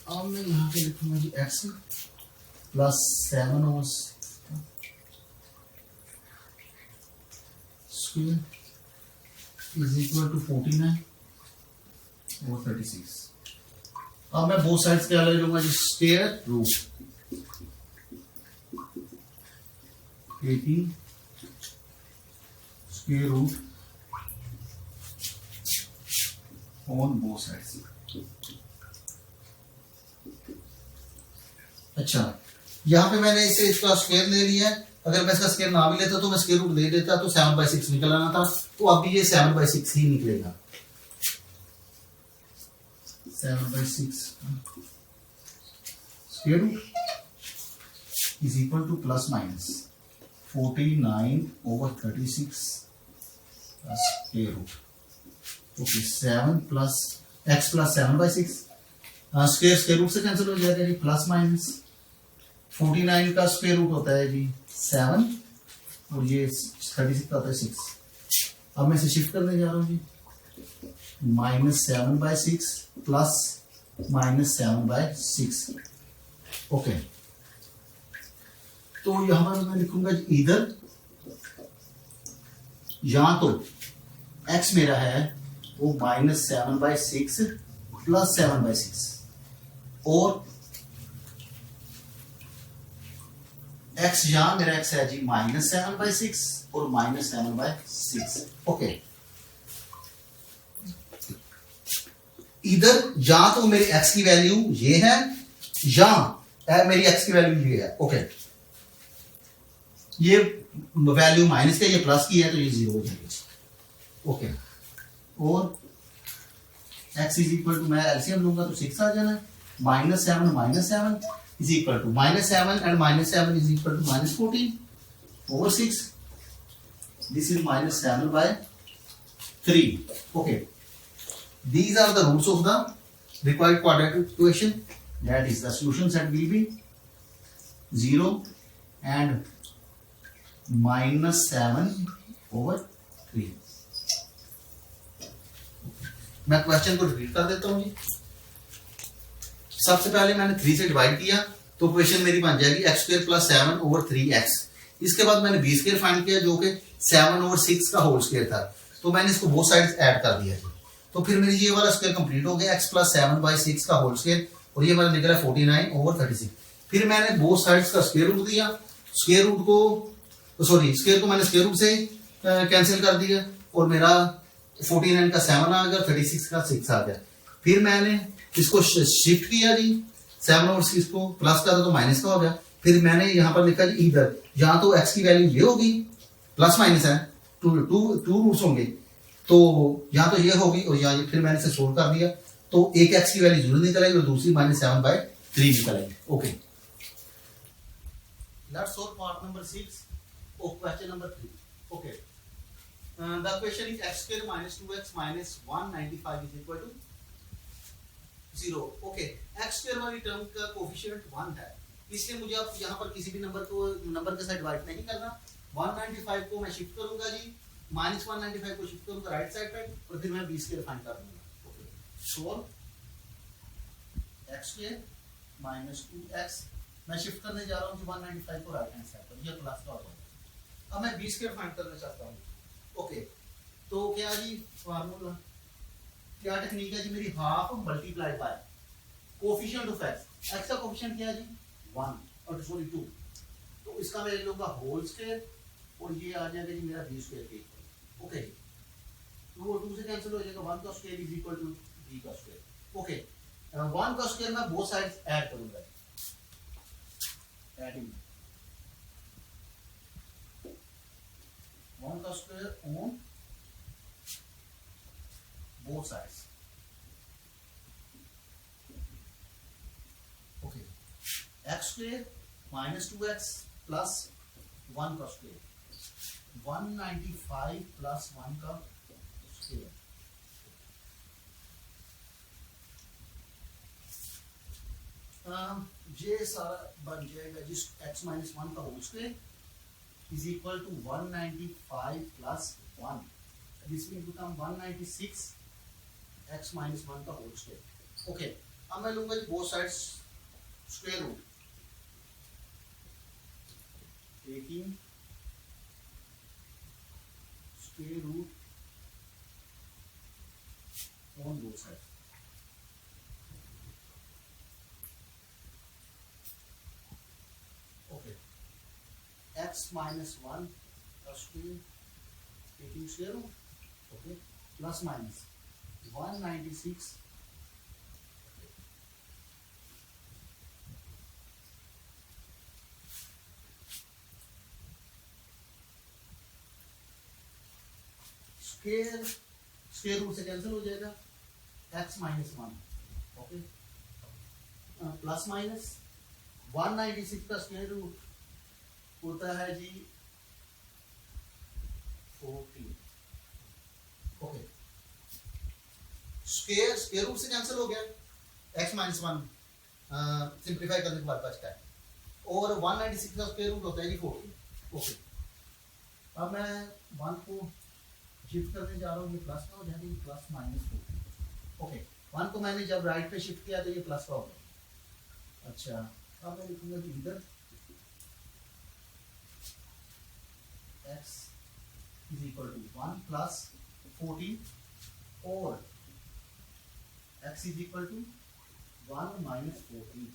अब मैं यहाँ पे लिखूंगा जी x प्लस 7 और स्क्वायर इज इक्वल टू 49/36। अब मैं बोथ साइड्स क्या ले लूंगा जी, square root 18 square root on both sides. अच्छा, यहां पे मैंने इसे इसका स्क्वायर ले लिया है। अगर मैं इसका स्क्वायर ना भी लेता तो मैं स्क्वायर रूट ले लेता तो 7/6 निकल आना था, तो अब ये 7/6 ही निकलेगा। 7/6 square root is equal to plus minus 49/36 square root. Okay, 7 plus x plus 7/6 square root से कैंसिल हो जाएगा जी, प्लस माइनस 49 का स्क्वायर रूट होता है जी 7 और ये 36 का होता है 6। अब मैं इसे शिफ्ट करने जा रहा हूँ जी, -7/6 प्लस -7/6। ओके, तो यहां पर मैं लिखूंगा इधर या तो x मेरा है वो -7/6 प्लस 7/6 और x यहां मेरा x है जी -7/6 और -7/6। ओके, इधर या तो मेरी x की वैल्यू ये है या मेरी x की वैल्यू ये है। ओके, ये वैल्यू माइनस का ये प्लस की है तो ये 0 हो जाएगी। ओके, और x इज इक्वल टू, मैं एलसीएम लूंगा तो 6 आ जाना है। -7 is equal to -7 and -7 is equal to -14/6। This is -7/3। Okay, these are the roots of the required quadratic equation. That is, the solution set will be 0 and -7/3। मैं question को repeat कर देता हूं जी। सबसे पहले मैंने 3 से डिवाइड किया तो इक्वेशन मेरी बन जाएगी x² + 7/3x। इसके बाद मैंने b² फाइंड किया जो कि 7/6 का होल स्क्वायर था, तो मैंने इसको बोथ साइड्स ऐड कर दिया जी। तो फिर मेरी ये वाला स्क्वायर कंप्लीट हो गया, x + 7/6 का होल स्क्वायर, और ये मेरा निकला 49/36। फिर मैंने बोथ साइड्स का स्क्वायर रूट दिया, स्क्वायर को मैंने स्क्वायर रूट से कैंसिल कर दिया और मेरा 49 का 7 आ गया, 36 का 6 आ गया। फिर मैंने इसको शिफ्ट किया जी, 7/6 को प्लस का था तो माइनस का हो गया। फिर मैंने यहाँ पर लिखा जी इधर या तो x की वैल्यू ये होगी, प्लस माइनस है, टू रूट्स होंगे, तो यहाँ तो ये होगी और यहाँ फिर मैंने इसे सोल्व कर दिया तो एक x की वैल्यू 0 निकल आएगी और दूसरी -7/3 निकल आएगी। Okay, let's solve part number 6 of question number 3. Okay, the question is x² - 2x - 195 is equal to 0. Okay, x² वाली टर्म का कोफिशिएंट 1 है, इसलिए मुझे अब यहाँ पर किसी भी नंबर के साथ डिवाइड नहीं करना। 195 को मैं शिफ्ट करूंगा जी, -195 को शिफ्ट करूंगा राइट साइड पे और फिर मैं b² फाइंड कर दूंगा। ओके, सॉल्व x² - 2x, मैं शिफ्ट करने जा रहा हूँ 195 को राइट हैंड साइड पर, ये प्लस का होगा। अब मैं b² फाइंड करना चाहता हूँ। ओके, तो क्या जी फार्मूला, क्या टेक्निक है जी मेरी, half multiplied by coefficient of x. X का कोफिशिएंट क्या है जी 1 और सॉरी 2, तो इसका मैं ले लूंगा होल स्क्वायर और ये आ जाएगा जी मेरा बी स्क्वायर के इक्वल। ओके, तो वो 2 से कैंसिल हो जाएगा, 1 का square is equal to B का स्क्वायर। ओके, 1 का स्क्वायर मैं बोथ साइड्स ऐड करूंगा, एडिंग 1 का square on both sides. Okay, x square minus 2x plus 1 का square, 195 plus 1 का square। ये सारा बन जाएगा जिस x minus 1 का whole square is equal to 195 plus 1, this will become 196 x minus 1 का होल स्क्वायर। ओके, अब मैं लूंगा जी both sides square root, taking square root on both side. Okay, x minus 1 का square taking square root, okay, plus minus 196 square, square root से cancel हो जाएगा, x minus 1, okay, plus minus 196 का square root होता है जी 14। Okay, square square root से cancel हो गया, x minus 1 सिंप्लीफाई करने के बाद बचता है, और 196 का स्क्वायर रूट होता है जी 14। ओके, अब मैं 1 को शिफ्ट करने जा रहा हूँ, ये प्लस का हो जाएगा, ये प्लस माइनस 14। ओके, 1 को मैंने जब राइट पे शिफ्ट किया तो ये प्लस का हो गया। अच्छा, अब मैं लिखूंगा कि इधर x is equal to 1 plus 14 और x is equal to 1 minus 14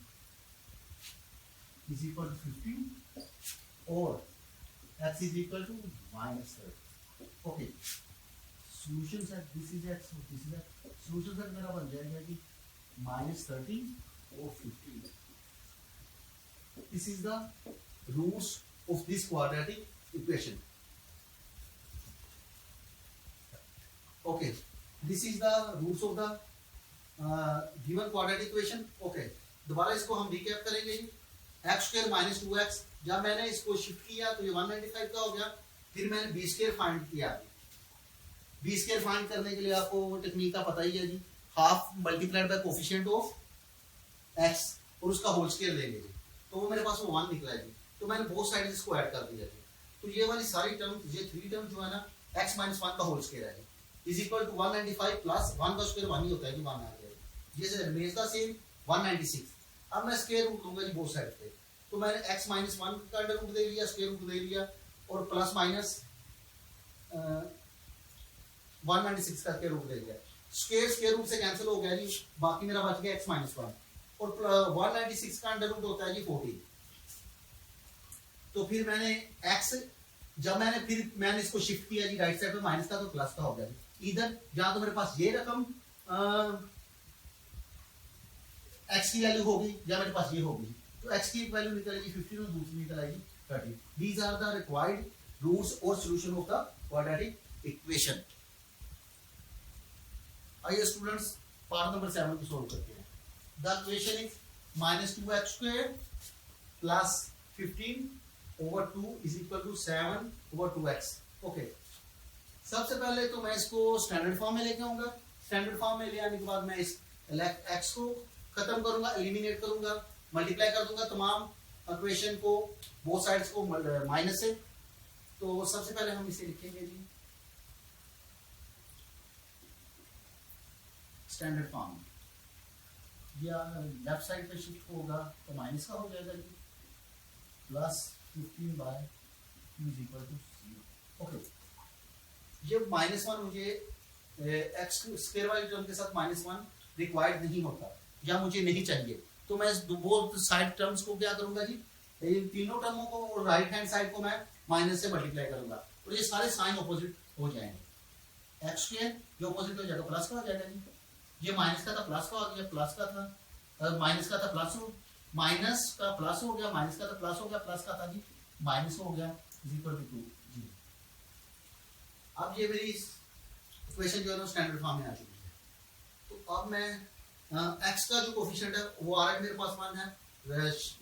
is equal to 15 और x is equal to minus 30। Okay, solution set this is x और this is x, solution set मेरा बन जाएगा कि माइनस 30 और 15। This is the roots of this quadratic equation. Okay, this is the roots of the given quadratic equation. Okay, दोबारा इसको हम recap करेंगे जी। एक्स स्क्वायर माइनस 2x, जब मैंने इसको शिफ्ट किया तो ये 195 का हो गया, फिर मैंने बी स्क्वायर फाइंड किया। बी स्क्वायर फाइंड करने के लिए आपको टेक्निक का पता ही है जी, half multiplied by coefficient of x और उसका होल स्क्वायर लेंगे जी, तो वो मेरे पास वो 1 निकला है जी, तो मैंने बोथ साइड इसको ऐड कर दिया जी, तो ये वाली सारी टर्म, ये 3 टर्म जो है ना x माइनस 1 का होल स्क्वायर है इज इक्वल टू 195 प्लस 1 का स्क्वायर 1 ही होता है जी, 1 आ गया, ये रिमेन्स द सेम 196। अब मैं स्क्वायर रूट लूंगा जी बोथ साइड पे, तो मैंने x माइनस 1 का अंडर रूट दे लिया, स्क्वायर रूट दे लिया और प्लस माइनस 196 का स्क्वायर रूट दे दिया, स्क्वायर रूट से कैंसिल हो गया जी, बाकी मेरा बच गया x माइनस 1 और 196 का अंडर रूट होता है जी 14। तो फिर मैंने x, जब मैंने इसको शिफ्ट किया जी राइट साइड पे माइनस का, तो प्लस का हो गया, इधर जहां तो मेरे पास ये रकम x की वैल्यू होगी या मेरे पास ये होगी, तो x की एक वैल्यू निकलेगी 15 और दूसरी निकल आएगी 30। These are the required roots और solution of the quadratic equation. आइए स्टूडेंट्स पार्ट नंबर 7 को सॉल्व करते हैं। The equation is minus 2x स्क्वायर plus 15 over 2 is equal to 7 over 2x। ओके, सबसे पहले तो मैं इसको स्टैंडर्ड फॉर्म में लेके आऊंगा, स्टैंडर्ड फॉर्म में ले आने के बाद मैं इस x को खत्म करूंगा, एलिमिनेट करूंगा, मल्टीप्लाई कर दूंगा तमाम इक्वेशन को, बोथ साइड्स को माइनस से। तो सबसे पहले हम इसे लिखेंगे जी स्टैंडर्ड फॉर्म, या लेफ्ट साइड पे शिफ्ट होगा तो माइनस का हो जाएगा जी, plus 15 by 2 is equal to 0। Okay, ये -1 मुझे एक्स स्क्वायर वाली टर्म के साथ -1 रिक्वायर्ड नहीं होता या मुझे नहीं चाहिए, तो मैं बोथ साइड टर्म्स को क्या करूंगा जी, इन तीनों टर्मों को और राइट हैंड साइड को मैं माइनस से मल्टीप्लाई करूंगा और ये सारे साइन ऑपोजिट हो जाएंगे। एक्स स्क्वायर ये ऑपोजिट हो जाएगा, प्लस का हो जाएगा जी, ये माइनस का था प्लस का हो गया, प्लस का था माइनस का था प्लस हो, माइनस का प्लस हो गया, माइनस का था प्लस हो गया, प्लस का था जी माइनस हो गया, इज इक्वल टू 2 जी। अब ये मेरी इक्वेशन जो है स्टैंडर्ड फॉर्म में आ चुकी है। तो अब मैं एक्स का जो कोफिशिएंट है वो आ रहा है मेरे पास 1 है,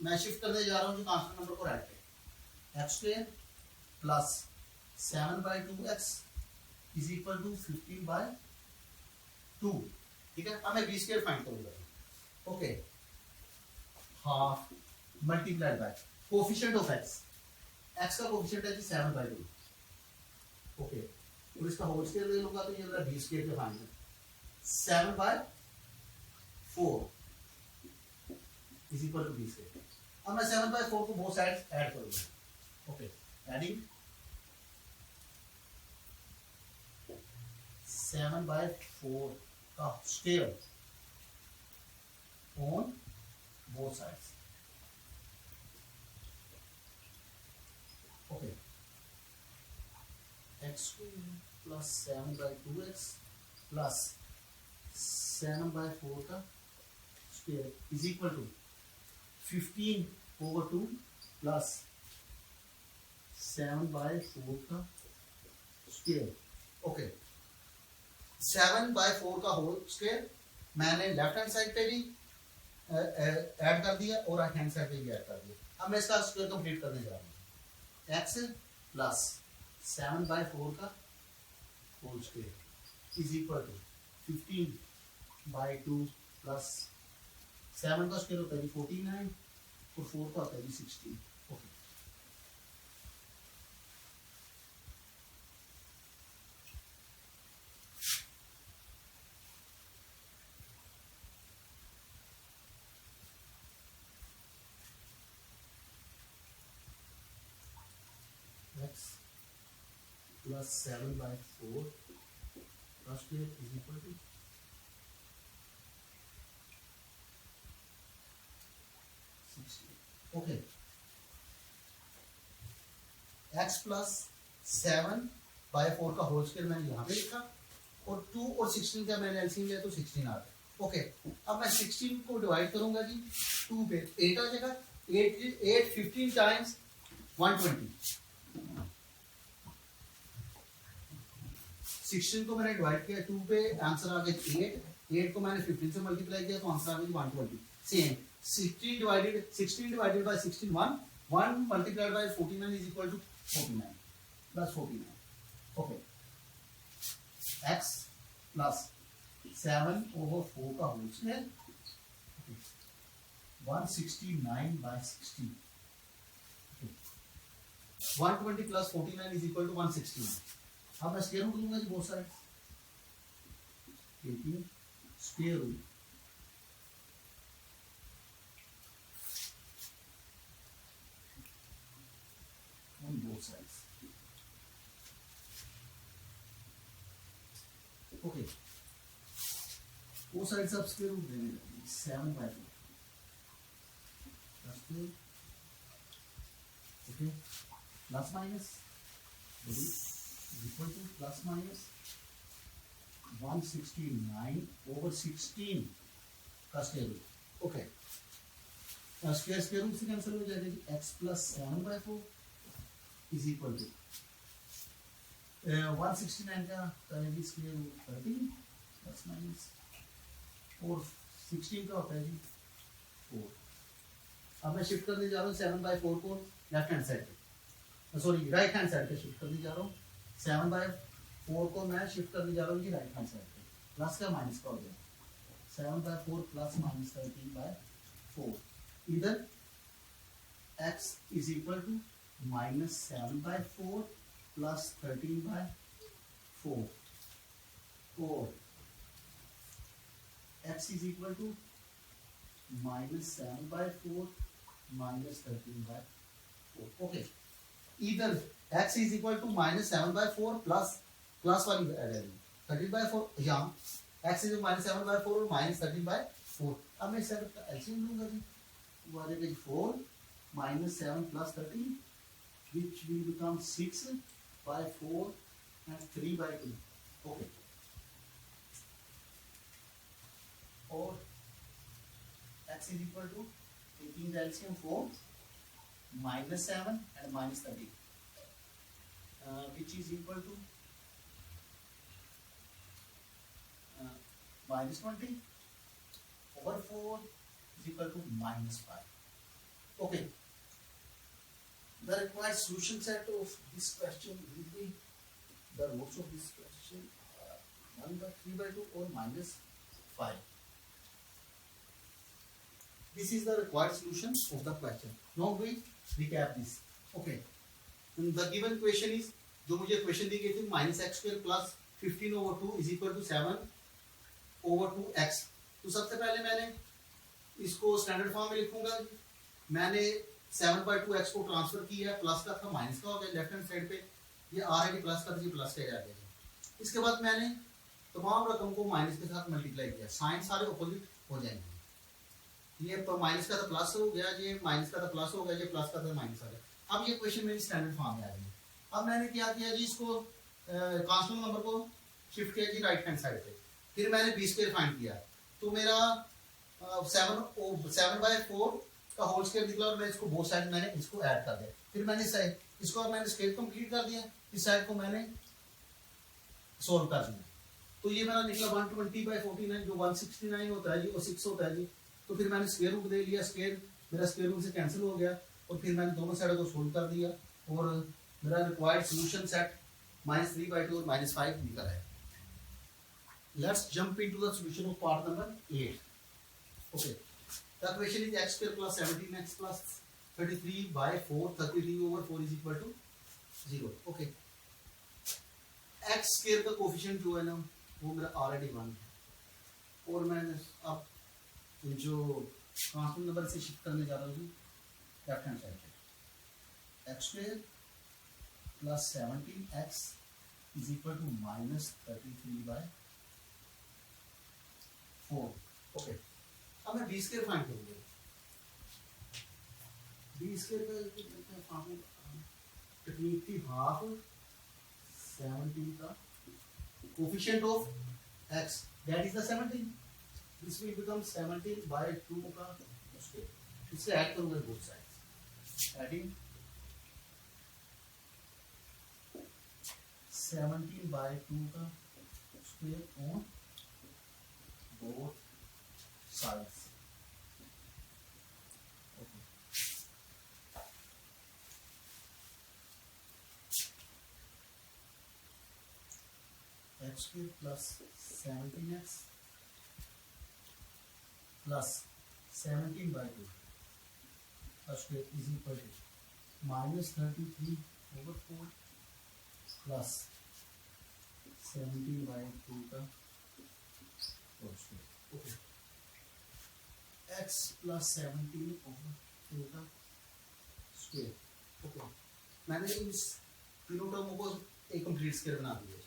मैं शिफ्ट करने जा रहा हूँ जो कांस्टेंट नंबर को राइट पे, x square plus 7/2x is equal to 15/2, ठीक है। अब मैं बी स्क्वायर फाइंड करूंगा, okay, half multiplied by coefficient of x, x का कोफिशिएंट है जी 7/2, ओके, और इसका होल स्क्वायर ले लूंगा तो ये मेरा बी स्क्वायर के फाइंड है 7/4 is equal to B square. अब मैं 7/4 को बोथ साइड्स ऐड करूंगा, ओके, एडिंग 7/4 का square on both sides, okay, x plus 7/2x plus 7/4 का square is equal to 15/2 plus 7/4 का स्क्वायर, ओके। 7/4 का होल स्क्वायर मैंने लेफ्ट हैंड साइड पे भी ऐड कर दिया और राइट हैंड साइड पे भी ऐड कर दिया। अब मैं इसका स्क्वायर कंप्लीट करने जा रहा हूँ, x प्लस 7/4 का whole square is equal to 15/2 plus 7 का स्क्वायर होता है 49 और 4 का होता है 16, ओके। x प्लस 7/4 का square is equal to 16, okay. x plus 7/4 का होल स्क्वायर मैंने यहाँ पे लिखा और 2 और 16 का मैंने एलसीएम लिया तो 16 आ गया, ओके। अब मैं 16 को डिवाइड करूंगा जी 2 पे, 8 आ जाएगा, 8 15 टाइम्स 120, 16 को मैंने डिवाइड किया 2 पे, आंसर आ गया 8 को मैंने 15 से मल्टीप्लाई किया तो आंसर आ गया 120, same 16 divided by 16 1 multiplied by 49 is equal to 49 plus 49, okay. x plus 7/4 का whole square 169/16, 120 plus 49 is equal to 169। अब मैं स्क्वायर रूट लूंगा जी both side, square root on both sides, okay, both sides of square root देने लगे 7/4 plus 2, okay, plus minus is equal to plus minus 169/16 का square root, okay. Square root से cancel हो जाएगा, x plus 7/4 is equal to 169 का करेंगे square root 13 plus minus और 16 का होता है जी 4। अब मैं शिफ्ट करने जा रहा हूँ 7/4 को लेफ्ट हैंड साइड पे, सॉरी राइट हैंड साइड पे शिफ्ट करने जा रहा हूँ, 7/4 को मैं शिफ्ट करने जा रहा हूँ जी राइट हैंड साइड पे, प्लस का माइनस का हो जाएगा 7/4 प्लस माइनस 13/4, इधर x is equal to minus 7/4 plus 13/4 or x is equal to minus 7/4 minus 13/4, okay। Either x is equal to minus 7/4 plus plus वाली वैल्यू 13/4 यहाँ x इज -7/4 और -13/4। अब मैं 7 का एलसीएम लूंगा जी, वो आ जाएगा 4 -7 + 13 which will become 6/4 and 3/2। Okay, और x is equal to taking the LCM 4 -7 and -13 which is equal to -20 over 4 is equal to -5. Okay, the required solution set of this question will be the roots of this question are 1/3/2 or -5. This is the required solution of the question. Now we recap this. Okay, the given question is, जो मुझे question दी गई थी -x² + 15/2 is equal to 7/2x। तो सबसे पहले मैंने इसको standard form में लिखूंगा। मैंने 7/2x को ट्रांसफर किया, प्लस का था माइनस का हो गया लेफ्ट हैंड साइड पे, ये आ है कि प्लस का था जी प्लस का आ गया। इसके बाद मैंने तमाम रकम को माइनस के साथ मल्टीप्लाई किया, साइन सारे अपोजिट हो जाएंगे। ये माइनस का था प्लस हो गया, ये माइनस का था प्लस हो गया, ये प्लस का था माइनस आ गया। अब ये क्वेश्चन मेरी स्टैंडर्ड फॉर्म में आ गई। अब मैंने क्या किया जी, इसको कांस्टेंट नंबर को शिफ्ट किया जी राइट हैंड साइड पे, फिर मैंने b² फाइंड किया, तो मेरा 7/4 का होल स्क्वायर निकला और मैं इसको बोथ साइड मैंने इसको ऐड कर दिया। फिर मैंने इसको मैंने स्क्वायर कंप्लीट कर दिया, इस साइड को मैंने सोल्व कर दिया, तो ये मेरा निकला 120/49 जो 169 होता है जी, वो 6 होता है जी। तो फिर मैंने स्क्वायर रूट दे लिया, स्क्वायर मेरा स्क्वायर रूट से कैंसिल हो गया, और फिर मैंने दोनों साइड को सोल्व कर दिया और मेरा रिक्वायर्ड सॉल्यूशन सेट -3/2 और -5 निकला है। Let's jump into the solution of part number 8. Okay, the question is x² + 17x + 33/4 33/4 is equal to 0. Okay, x² का कोफिशिएंट जो है ना वो मेरा ऑलरेडी 1 है, और मैंने अब जो कांस्टेंट नंबर से शिफ्ट करने जा रहा हूँ लेफ्ट हैंड साइड पे, x² + 17x is equal to -33/4। Okay, अब मैं b² फाइंड करूंगा। b² का टेक्निक थी हाफ 17 का coefficient of x, that is the 17। This will become 17/2 का स्क्वायर। इससे ऐड करूंगा बोथ साइड्स, एडिंग 17/2 का square on both sides. Okay. x² + 17x + 17/2 square is equal to -33/4 + 17/2 का okay. x + 17/2 का स्क्वायर। ओके, मैंने इस तीनों टर्मों को एक कंप्लीट स्क्वायर बना दिया।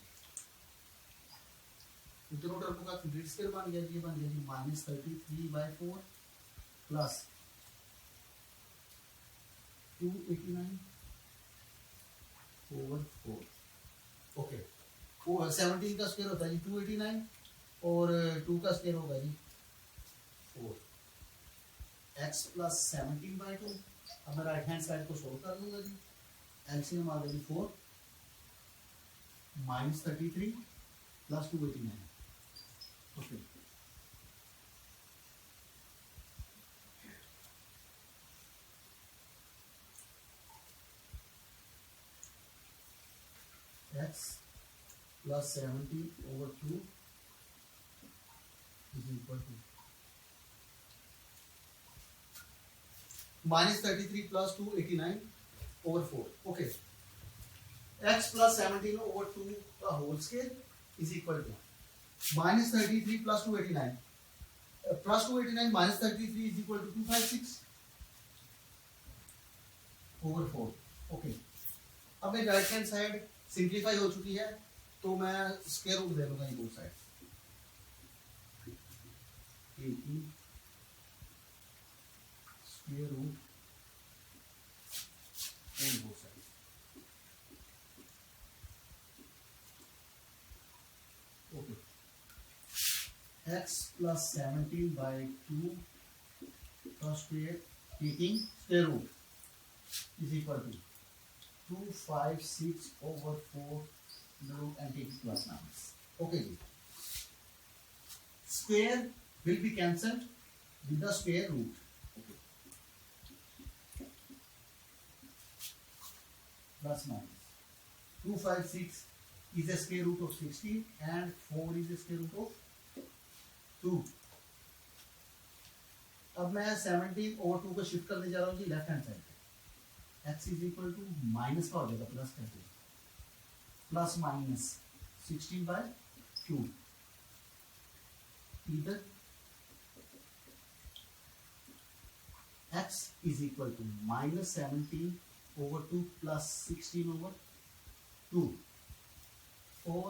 इन तीनों टर्मों का कंप्लीट स्क्वायर बन गया जी, बन गया जी -33/4 + 289/4। ओके, 17 का स्क्वायर होता है जी 289 और 2 का स्क्वायर होगा जी 4। x + 17/2। अब मैं राइट हैंड साइड को सोल्व कर लूंगा जी, एलसीएम आ गई 4 -33 + 289। Okay, x + 17/2 is equal to -33 + 289/4। Okay, x + 17/2 का whole square is equal to -33 + 289 + 289 -33 is equal to 256/4। Okay, अब मेरी राइट हैंड साइड सिंप्लीफाई हो चुकी है, तो मैं स्क्वायर रूट दे दूंगा ये both side, square root on both side. Okay, x plus 17 by 2 का square taking square root is equal to 256 over 4 root and take plus minus. Okay, square will be cancelled with the square root. Okay. Plus minus 256 is the square root of 16 and 4 is the square root of 2. अब मैं 17 over 2 को shift करने जा रहा हूँ जी left hand side पे। x is equal to minus का हो जाएगा प्लस करके, प्लस माइनस 16 by 2 इधर x is equal to minus 17 over 2 plus 16 over 2 और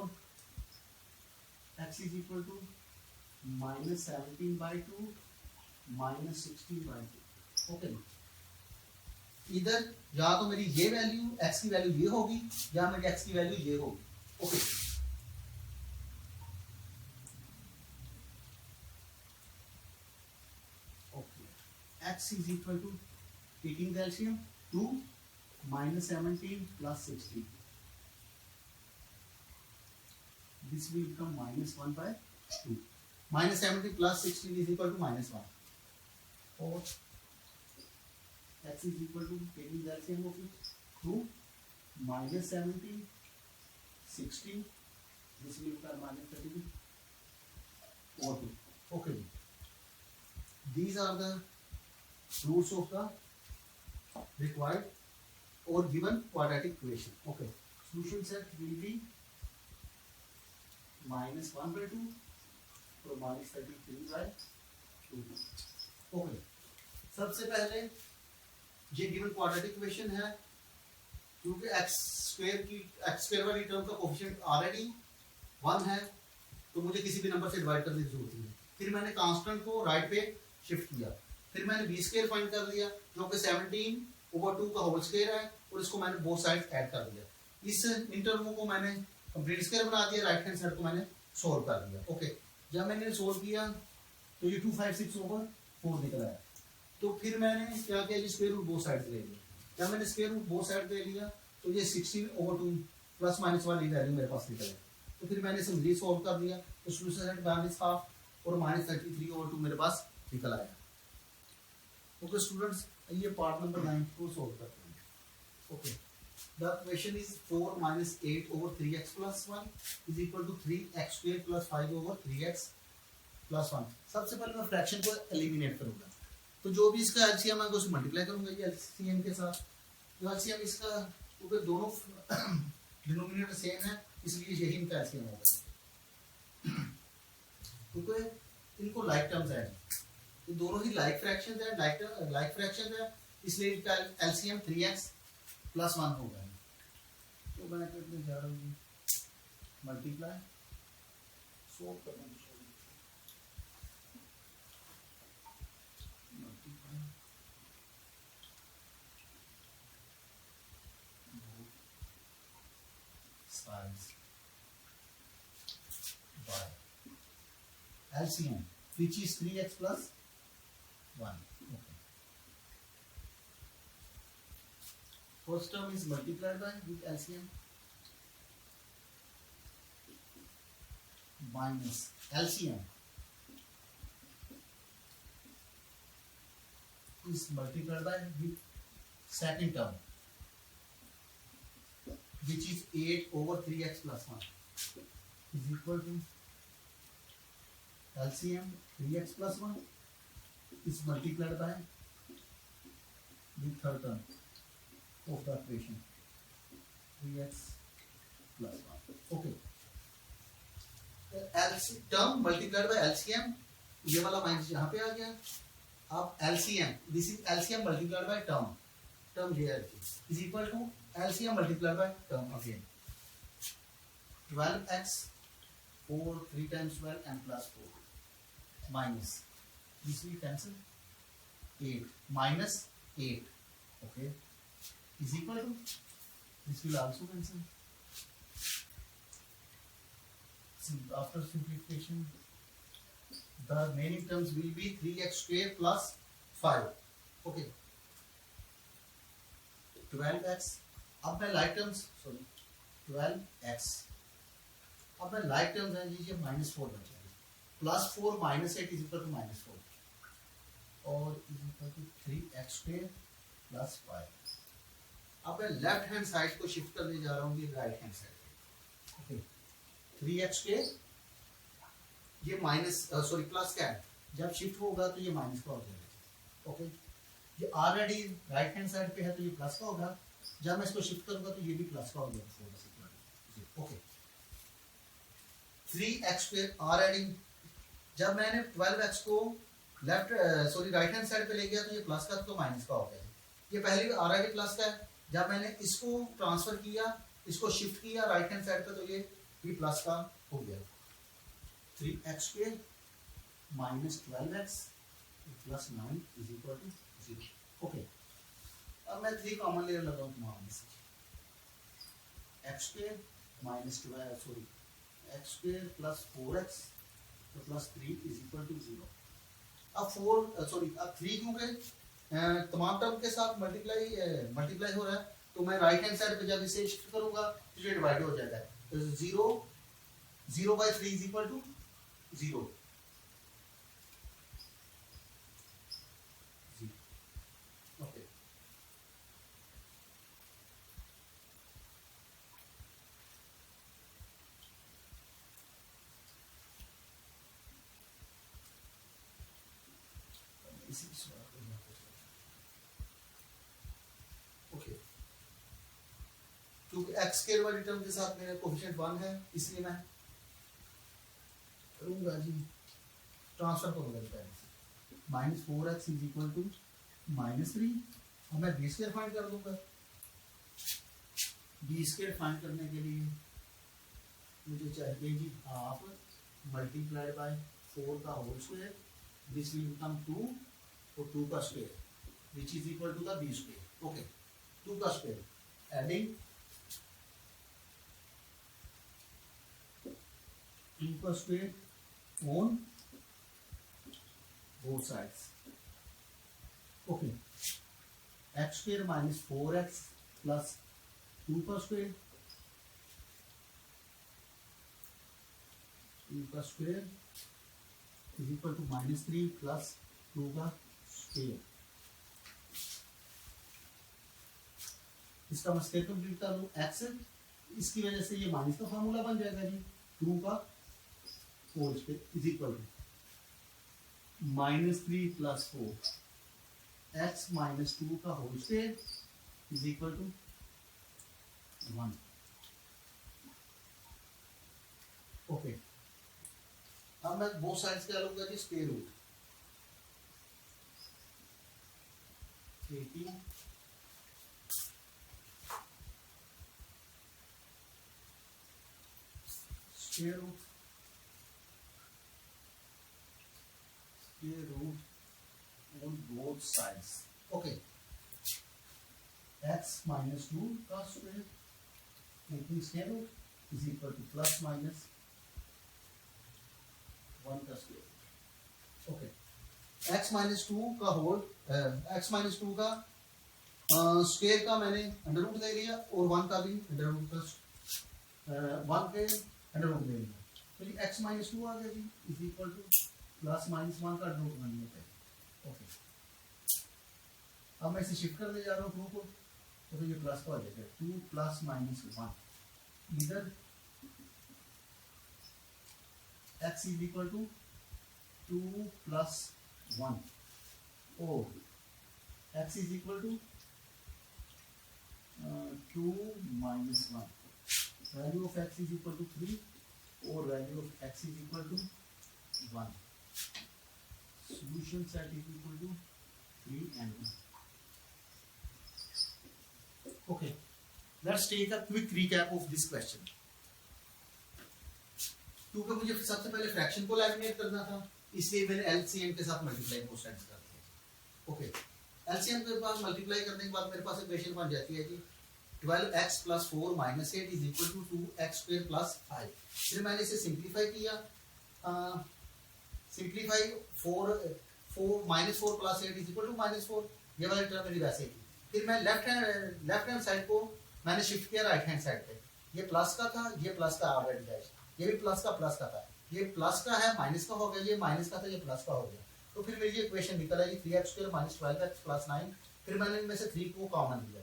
x is equal to minus 17 by 2 minus 16 by 2। Okay, इधर या तो मेरी ये वैल्यू x की वैल्यू ये होगी या मेरी x की वैल्यू ये होगी। Okay, okay, x is equal to taking the LCM 2 minus 17 plus 16, this will become minus 1 by 2, minus 17 plus 16 is equal to minus 1 or x is equal to taking the LCM of it 2 minus 17 16, this will become minus 32 or 2। Okay, these are the roots of the required or given quadratic equation। Okay, solution set will be minus 1 by 2 or minus 33 by 2। Okay, सबसे पहले ये given quadratic equation है, क्योंकि x square वाली term का coefficient already 1 है तो मुझे किसी भी नंबर से डिवाइड करने की जरूरत नहीं है। फिर मैंने कांस्टेंट को राइट पे शिफ्ट किया, फिर मैंने b स्क्वायर फाइंड कर लिया जो कि 17 over 2 का होल स्क्वायर है और इसको मैंने बोथ साइड ऐड कर दिया। इस इंटरवल को मैंने कंप्लीट स्क्वायर बना दिया, राइट हैंड साइड को मैंने सोल्व कर दिया। ओके, जब मैंने सोल्व किया तो ये 256 over 4 निकला है। तो फिर मैंने क्या किया, जी स्क्वायर रूट बोथ साइड ले लिया। जब मैंने स्क्वायर रूट बोथ साइड ले लिया तो ये 16 over 2 प्लस माइनस वाली वैल्यू मेरे पास निकल है। तो फिर मैंने इसे री सॉल्व कर दिया तो सॉल्यूशन सेट माइनस हाफ और माइनस 33 over 2 मेरे पास निकल आया। ओके स्टूडेंट्स, ये पार्ट नंबर 9 को सॉल्व करते हैं। Okay, the question is 4 minus 8 over 3x plus 1 is equal to 3x square plus 5 over 3x plus 1। सबसे पहले मैं फ्रैक्शन को एलिमिनेट करूंगा, तो जो भी इसका एलसीएम है उसे मल्टीप्लाई करूंगा ये एलसीएम के साथ। तो एलसीएम इसका, क्योंकि दोनों डिनोमिनेटर सेम है इसलिए यही इनका एलसीएम होगा, क्योंकि इनको लाइक टर्म्स है, तो दोनों ही लाइक फ्रैक्शंस है, लाइक फ्रैक्शंस है, इसलिए इनका एलसीएम 3x plus 1 होगा। तो मैं करने जा रहा हूँ मल्टीप्लाई, सोल्व करना sides by LCM which is 3x plus 1। Okay, first term is multiplied by with LCM minus LCM is multiplied by with second term which is 8 over 3x plus 1 is equal to LCM 3x plus 1 is multiplied by the third term of the equation 3x plus 1। Okay, term multiplied by LCM, ये वाला minus यहाँ पे आ गया। अब LCM, this is LCM multiplied by term here is equal to LCM multiplied by term again 12x 4 3 times 12 and plus 4 minus this will cancel 8 minus 8 okay is equal to this will also cancel. After simplification the remaining terms will be 3x square plus 5 okay 12x अब मैं like terms sorry 12x अब मैं like terms है लीजिए -4 बचेगा plus 4 minus 8 is equal to -4 और is equal to 3x square plus 5 अब मैं लेफ्ट हैंड साइड को शिफ्ट करने जा रहा हूँ ये राइट हैंड साइड पे ओके 3x स्क्वायर ये माइनस सॉरी प्लस क्या है जब शिफ्ट होगा तो ये माइनस का हो जाएगा ओके ये ऑलरेडी राइट हैंड साइड पे है तो ये प्लस का होगा जब मैं इसको शिफ्ट करूंगा तो ये भी प्लस का हो जाएगा ओके 3x स्क्वायर ऑलरेडी जब मैंने 12x को left sorry right hand side पे ले गया तो ये प्लस का तो माइनस का हो गया ये पहले भी ऑलरेडी प्लस का है जब मैंने इसको ट्रांसफर किया इसको शिफ्ट किया राइट हैंड साइड पे तो ये भी प्लस का हो गया 3x square minus 12x plus 9 is equal to 0 okay अब मैं 3 कॉमन ले लगा हूँ वहाँ से x square minus 12 sorry x square plus 4x तो प्लस 3 इज इक्वल टू 0 अब 4 सॉरी अब 3 क्योंकि तमाम टर्म के साथ मल्टीप्लाई हो रहा है तो मैं राइट हैंड साइड पे जब इसे शिफ्ट करूंगा तो ये डिवाइड हो जाएगा तो 0 by 3 is equal to 0 okay okay क्योंकि x स्क्वायर वाली टर्म के साथ मेरा कोएफिशिएंट 1 है इसलिए मैं करूंगा जी ट्रांसफर करूंगा पहले से -4x इज इक्वल टू -3 अब मैं b स्क्वायर फाइंड कर दूंगा b स्क्वायर फाइंड करने के लिए मुझे चाहिए जी हाफ मल्टीप्लाइड बाय 4 का whole square this will become 2 और 2 का square which is equal to the b square okay 2 का स्क्वायर एडिंग 2 का square on both sides okay x square minus 4x plus 2 का square 2 का square is equal to -3 plus 2 का square इसका मैं square complete कर लूं x इसकी वजह से ये माइनस का फार्मूला बन जाएगा जी 2 का whole square is equal to -3 plus 4 x minus 2 का whole square is equal to 1 okay अब मैं बोथ साइड्स क्या लूंगा जी square root 18 square root on both sides okay x minus 2 का square making square root is equal to plus minus 1 का square okay x minus 2 का whole x minus 2 का square का मैंने अंडर रूट ले लिया और 1 का भी अंडर रूट का 1 के अंडर रूट ले लिया तो ये x minus 2 आ गया जी is equal to plus minus 1 का रूट बन गया ओके अब मैं इसे शिफ्ट करने जा रहा हूँ 2 को तो ये प्लस का हो जाएगा 2 प्लस माइनस 1 इधर x is equal to 2 plus 1 और x is equal to 2 minus 1 value of x is equal to 3 और value of x is equal to 1 solution set is equal to 3 and 1 okay let's take a quick recap of this question क्योंकि मुझे सबसे पहले fraction को eliminate करना था, इसलिए मैंने एलसीएम के साथ मल्टीप्लाई बोथ साइड्स कर दिया। ओके, एलसीएम के पास मल्टीप्लाई करने के बाद मेरे पास इक्वेशन बन जाती है जी 12x + 4 - 8 = 2x² + 5। फिर मैंने इसे सिंप्लीफाई किया, सिंप्लीफाई 4 4 -4 + 8 = -4, ये वाली टर्म मेरी वैसे ही। फिर मैं लेफ्ट हैंड साइड को मैंने शिफ्ट किया राइट हैंड साइड पे। ये प्लस का था, ये प्लस का ऑलरेडी है, ये भी प्लस का था, ये प्लस का है माइनस का हो गया, ये माइनस का था, ये प्लस का हो गया। तो फिर मेरी इक्वेशन निकल आई 3x² - 12x + 9। फिर मैंने इनमें से 3 को कॉमन लिया,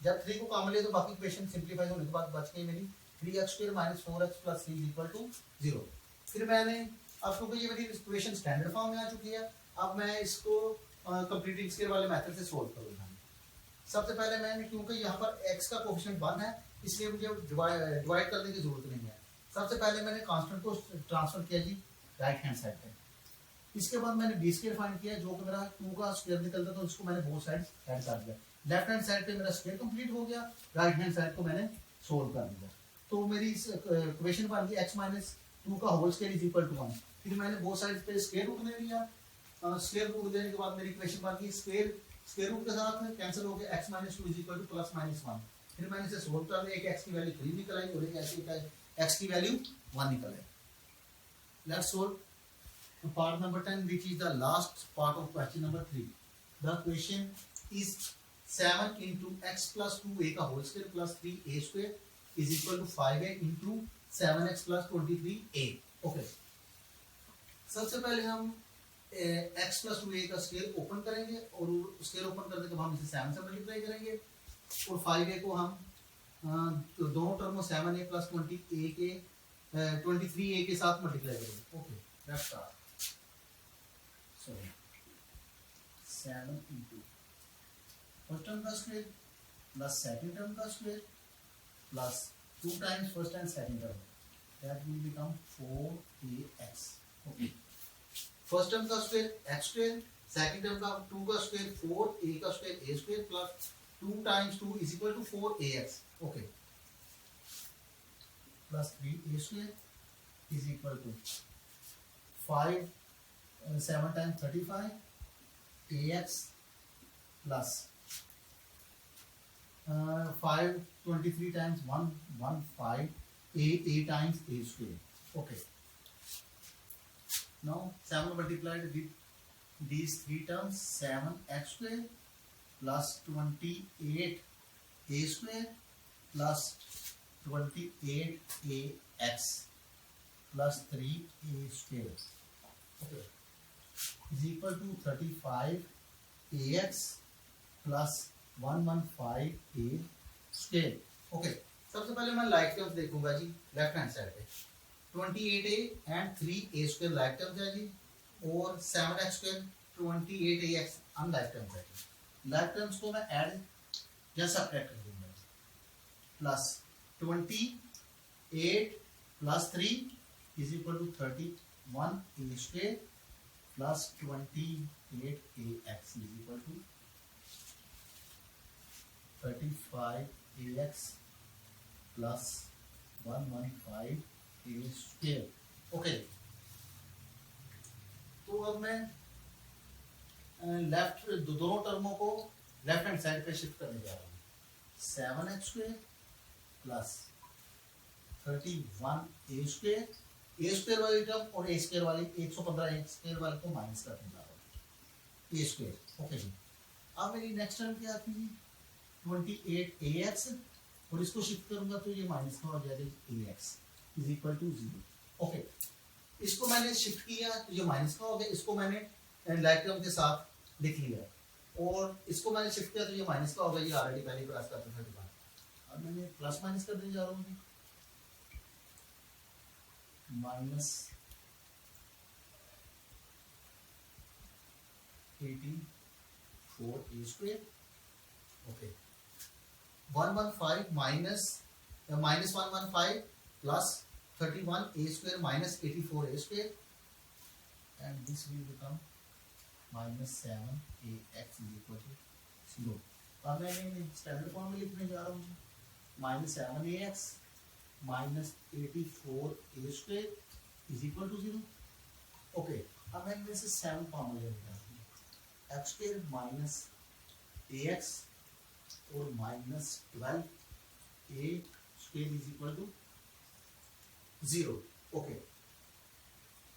जब 3 को कॉमन लिया तो बाकी इक्वेशन सिंप्लीफाई होने के बाद बच गई मेरी 3x² - 4x + 3 = 0। फिर मैंने, अब क्योंकि ये मेरी इक्वेशन स्टैंडर्ड फॉर्म में आ चुकी है, अब मैं इसको कंप्लीटिंग स्केयर वाले मेथड से सोल्व करूंगा। सबसे पहले मैंने, क्योंकि यहाँ पर x का कोएफिशिएंट 1 है, इसलिए मुझे डिवाइड करने की जरूरत नहीं है। सबसे पहले मैंने कांस्टेंट को ट्रांसफर किया जी राइट हैंड साइड पे। इसके बाद मैंने b² फाइंड किया, जो कि मेरा 2 का स्क्वायर निकलता था, उसको मैंने बोथ साइड्स ऐड कर दिया। लेफ्ट हैंड साइड पे मेरा स्क्वायर कंप्लीट हो गया, राइट हैंड साइड को मैंने सोल्व कर दिया। तो मेरी इक्वेशन बन गई x - 2 का होल स्क्वायर = 1। फिर मैंने बोथ साइड्स पे स्क्वायर रूट ले लिया, स्क्वायर रूट देने के बाद मेरी इक्वेशन बन गई स्क्वायर रूट के साथ में कैंसिल हो गया, x - 2 = +-1। फिर मैंने इसे सोल्व कर दिया, एक x की वैल्यू 3 निकल आई और एक x की वैल्यू 1 निकल आई। Let's solve part number 10, which is the last part of question number 3. The question is 7 into x plus 2a का whole square plus 3a² is equal to 5a into 7x plus 23a. Okay. सबसे पहले हम x plus 2a का scale open करेंगे और scale open करने के बाद हम इसे 7 से मल्टीप्लाई करेंगे और 5a को हम तो दोनों टर्मों 7a plus 23a के साथ मल्टीप्लाई करेंगे। Okay, let's start. Sorry, 7 into first term का स्क्वायर plus second term का square plus 2 times first and second term, that will become 4ax. Okay, first term का स्क्वायर x², second term का 2 का square 4a का square a² plus 2 times 2 = 4ax. Okay, plus 3a² is equal to 5 7 times 35 ax plus 5 23 times 1 15 a times a². Okay, now 7 multiplied with these three terms, 7x² plus 28a² plus 28ax plus 3a². Okay, is equal to 35ax plus 115a². Okay, सबसे पहले मैं like terms देखूंगा जी left hand side पे। 28a and 3a² like terms है जी, और 7x² 28ax unlike terms है। Like terms को मैं ऐड या सबट्रैक्ट कर दूंगा, plus 28 plus 3 is equal to 31a² plus 28ax is equal to 35ax plus 115a². Okay, तो अब मैं लेफ्ट दोनों टर्मों को लेफ्ट हैंड साइड पे शिफ्ट करने जा रहा हूँ। 7x² प्लस 31a² a² वाली टर्म और a² वाली 115 a² वाले को माइनस करने जा रहा हूँ, a²। ओके जी, अब मेरी नेक्स्ट टर्म क्या आती है 28ax और इसको शिफ्ट करूंगा तो ये माइनस का हो जाएगा ax is equal to 0। Okay, इसको मैंने शिफ्ट किया तो ये माइनस का हो गया, इसको मैंने लाइक टर्म के साथ लिख लिया और इसको मैंने शिफ्ट किया तो ये माइनस का हो गया, ये ऑलरेडी पहले प्लस का था। अब मैंने प्लस माइनस करने जा रहा हूँ, minus 84a²। Okay, 115 minus 115 plus 31a² minus 84a² and this will become minus 7ax is equal to 0। अब मैं स्टैंडर्ड फॉर्म में लिखने जा रहा हूँ, minus 7ax minus 84a² is equal to 0। Okay, अब मैं इनमें से 7 फॉर्मूला लेता हूँ, x square minus a x और minus 12 a square is equal to 0। Okay,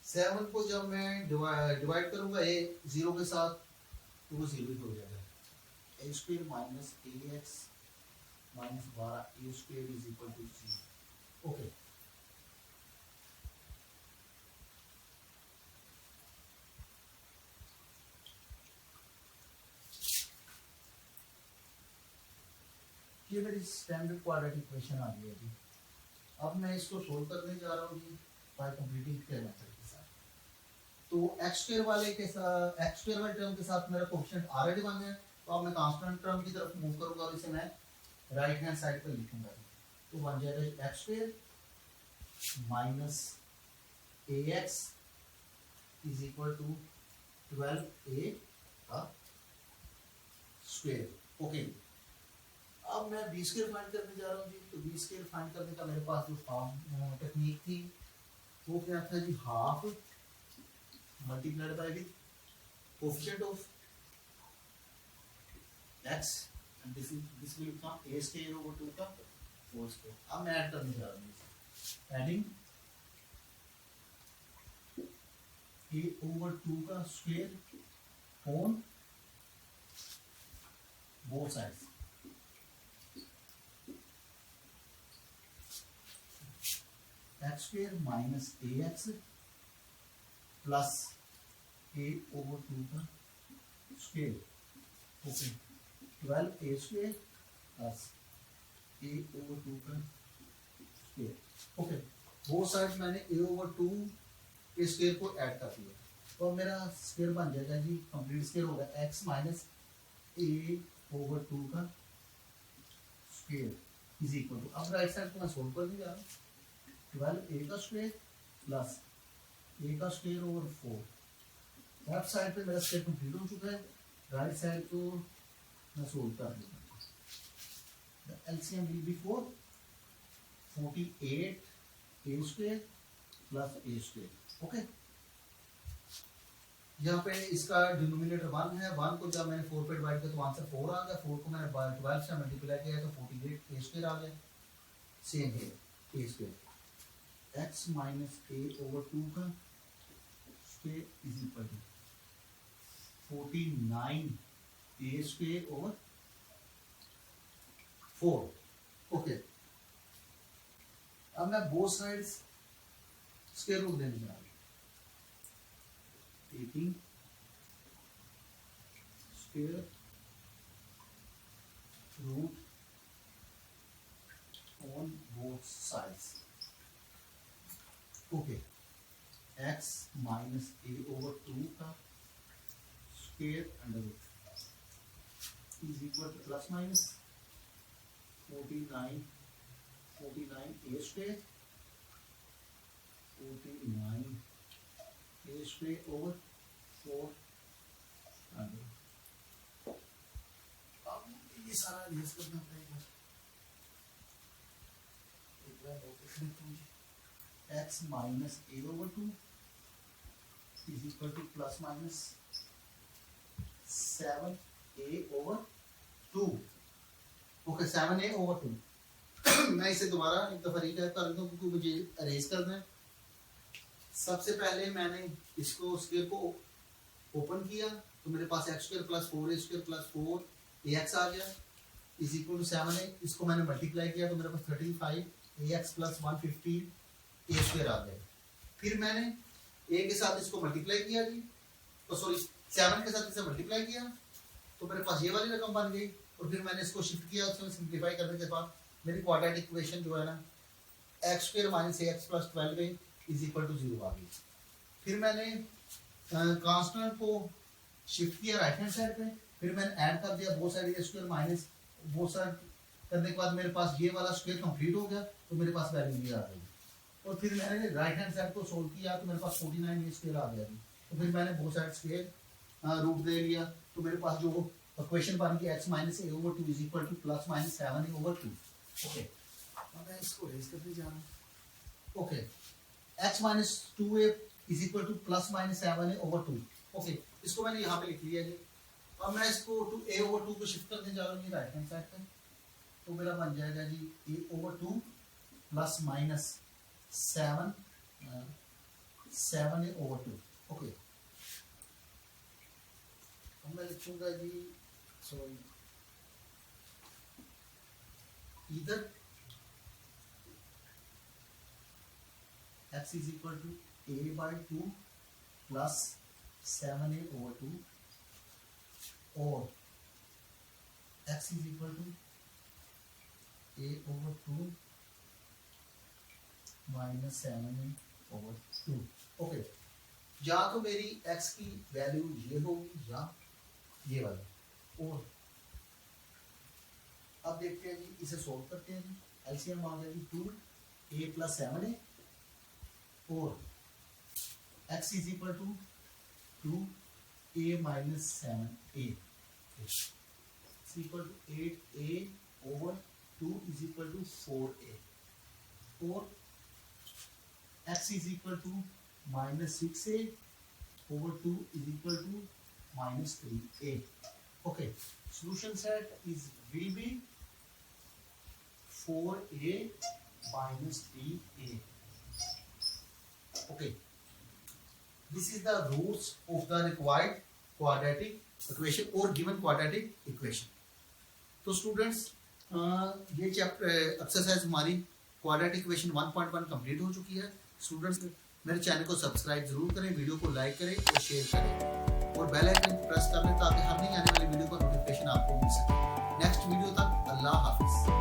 7 को जब मैं डिवाइड करूंगा ए 0 के साथ तो वो 0 ही हो जाएगा। A square minus a x minus 12 a square is equal to 0। Okay, ये मेरी स्टैंडर्ड क्वाड्रेटिक इक्वेशन आ गई है जी। अब मैं इसको सोल्व करने जा रहा हूँ जी बाय कंप्लीटिंग स्क्वायर मेथड के साथ। तो एक्स स्क्वायर वाले के साथ, एक्स स्क्वायर वाले टर्म के साथ मेरा कोएफिशिएंट ऑलरेडी 1 है, तो अब मैं कांस्टेंट टर्म की तरफ मूव करूंगा और इसे मैं राइट हैंड साइड पर लिखूंगा। तो बन जाएगा x square minus a x is equal to 12a का स्क्वायर। ओके, अब मैं बी स्क्वायर फाइंड करने जा रहा हूँ जी। तो बी स्क्वायर फाइंड करने का मेरे पास जो टेक्निक थी वो क्या था जी, half multiplied by with coefficient of x and this will become a square over 2 का होल स्क्वायर। अब मैं ऐड करने जा रहा हूँ, एडिंग a ओवर 2 का square on both sides. X square minus a x plus a over 2 का square. Okay, 12a square plus a over 2 का स्क्वायर। ओके, वो साइड मैंने ए ओवर 2 के स्क्वायर को ऐड कर दिया, तो मेरा स्क्वायर बन जाएगा जी, कंप्लीट स्क्वायर होगा x माइनस ए ओवर 2 का स्क्वायर इज इक्वल टू, अब राइट साइड को मैं सोल्व करने जा रहा हूँ, 12a का स्क्वायर प्लस a का स्क्वायर ओवर 4। लेफ्ट साइड पे मेरा स्क्वायर कंप्लीट हो चुका है, राइट साइड को मैं सोल्व कर लूँगा। The LCM will be 48 a square plus a square. Okay, यहाँ पे इसका डिनोमिनेटर 1 है, 1 को जब मैंने 4 पे डिवाइड किया तो आंसर 4 आ गया, 4 को मैंने 12 से मल्टीप्लाई किया तो 48 a स्क्वायर आ गया। सेम है a square x minus a over 2 का square is equal to 49 a square over 4। Okay, अब मैं बोथ साइड्स स्क्वायर रूट लेने जा रहा हूँ, taking square root on both sides. Okay, x minus a over 2 का square under root is equal to plus minus 49 a square 49 a square over 4 under. अब ये सारा रिवर्स करना पड़ेगा, एक बार नोटिस लिखता हूँ, x minus a over 2 is equal to plus minus 7a over 2। Okay, 7a over 2 मैं इसे दोबारा एक दफा रिकैप कर दूं क्योंकि मुझे अरेज करना है। सबसे पहले मैंने इसको स्क्वायर को ओपन किया तो मेरे पास x square plus 4a square plus 4ax आ गया इज इक्वल टू 7a। इसको मैंने मल्टीप्लाई किया तो मेरे पास 35ax प्लस 115 a स्क्वायर आ गया। फिर मैंने a के साथ इसको मल्टीप्लाई किया जी, तो सॉरी 7 के साथ इसे मल्टीप्लाई किया तो मेरे पास ये वाली रकम बन गई। और फिर मैंने इसको शिफ्ट किया, उसमें सिंप्लीफाई करने के बाद मेरी क्वाड्रेटिक इक्वेशन जो है ना x square minus a x plus 12a is equal to 0 आ गई। फिर मैंने कांस्टेंट को शिफ्ट किया राइट हैंड साइड पे, फिर मैंने ऐड कर दिया बोथ साइड ए स्क्वायर माइनस बोथ साइड करने के बाद मेरे पास ये वाला स्क्वायर कंप्लीट हो गया तो मेरे पास वैल्यू ये आ गई। और फिर मैंने राइट हैंड साइड को सोल्व किया तो मेरे पास 49 ए स्क्वायर आ गया। तो फिर मैंने बोथ साइड स्क्वायर रूट दे लिया तो मेरे पास जो इक्वेशन बन गई x minus a over 2 is equal to plus minus 7a over 2। Okay, अब मैं इसको रेज करने जा रहा हूँ। Okay, x minus 2a is equal to plus minus 7a over 2। Okay, इसको मैंने यहाँ पे लिख लिया जी। अब मैं इसको टू a ओवर 2 को शिफ्ट करने जा रहा हूँ राइट हैंड साइड पे, तो मेरा बन जाएगा जी a over 2 plus minus 7a over 2। Okay, अब मैं लिखूंगा जी सॉरी इधर x is equal to a by 2 plus 7a over 2 और x is equal to a over 2 minus 7a over 2। Okay, या तो मेरी x की वैल्यू ये होगी या ये वाली। और अब देखते हैं जी, इसे सोल्व करते हैं जी। एलसीएम आ गया जी 2a plus 7a और x is equal to 2a minus 7a is equal to 8a over 2 is equal to 4a और x is equal to minus 6a over 2 is equal to minus 3a। Okay, solution set is will be 4a minus 3a। Okay, this is the roots of the required quadratic equation or given quadratic equation। तो students ये chapter exercise हमारी quadratic equation 1.1 complete हो चुकी है। Students मेरे channel को subscribe जरूर करें, वीडियो को लाइक करें और शेयर करें और बेल आइकन प्रेस कर लें ताकि हर नई आने वाली वीडियो का नोटिफिकेशन आपको मिल सके। नेक्स्ट वीडियो तक अल्लाह हाफिज।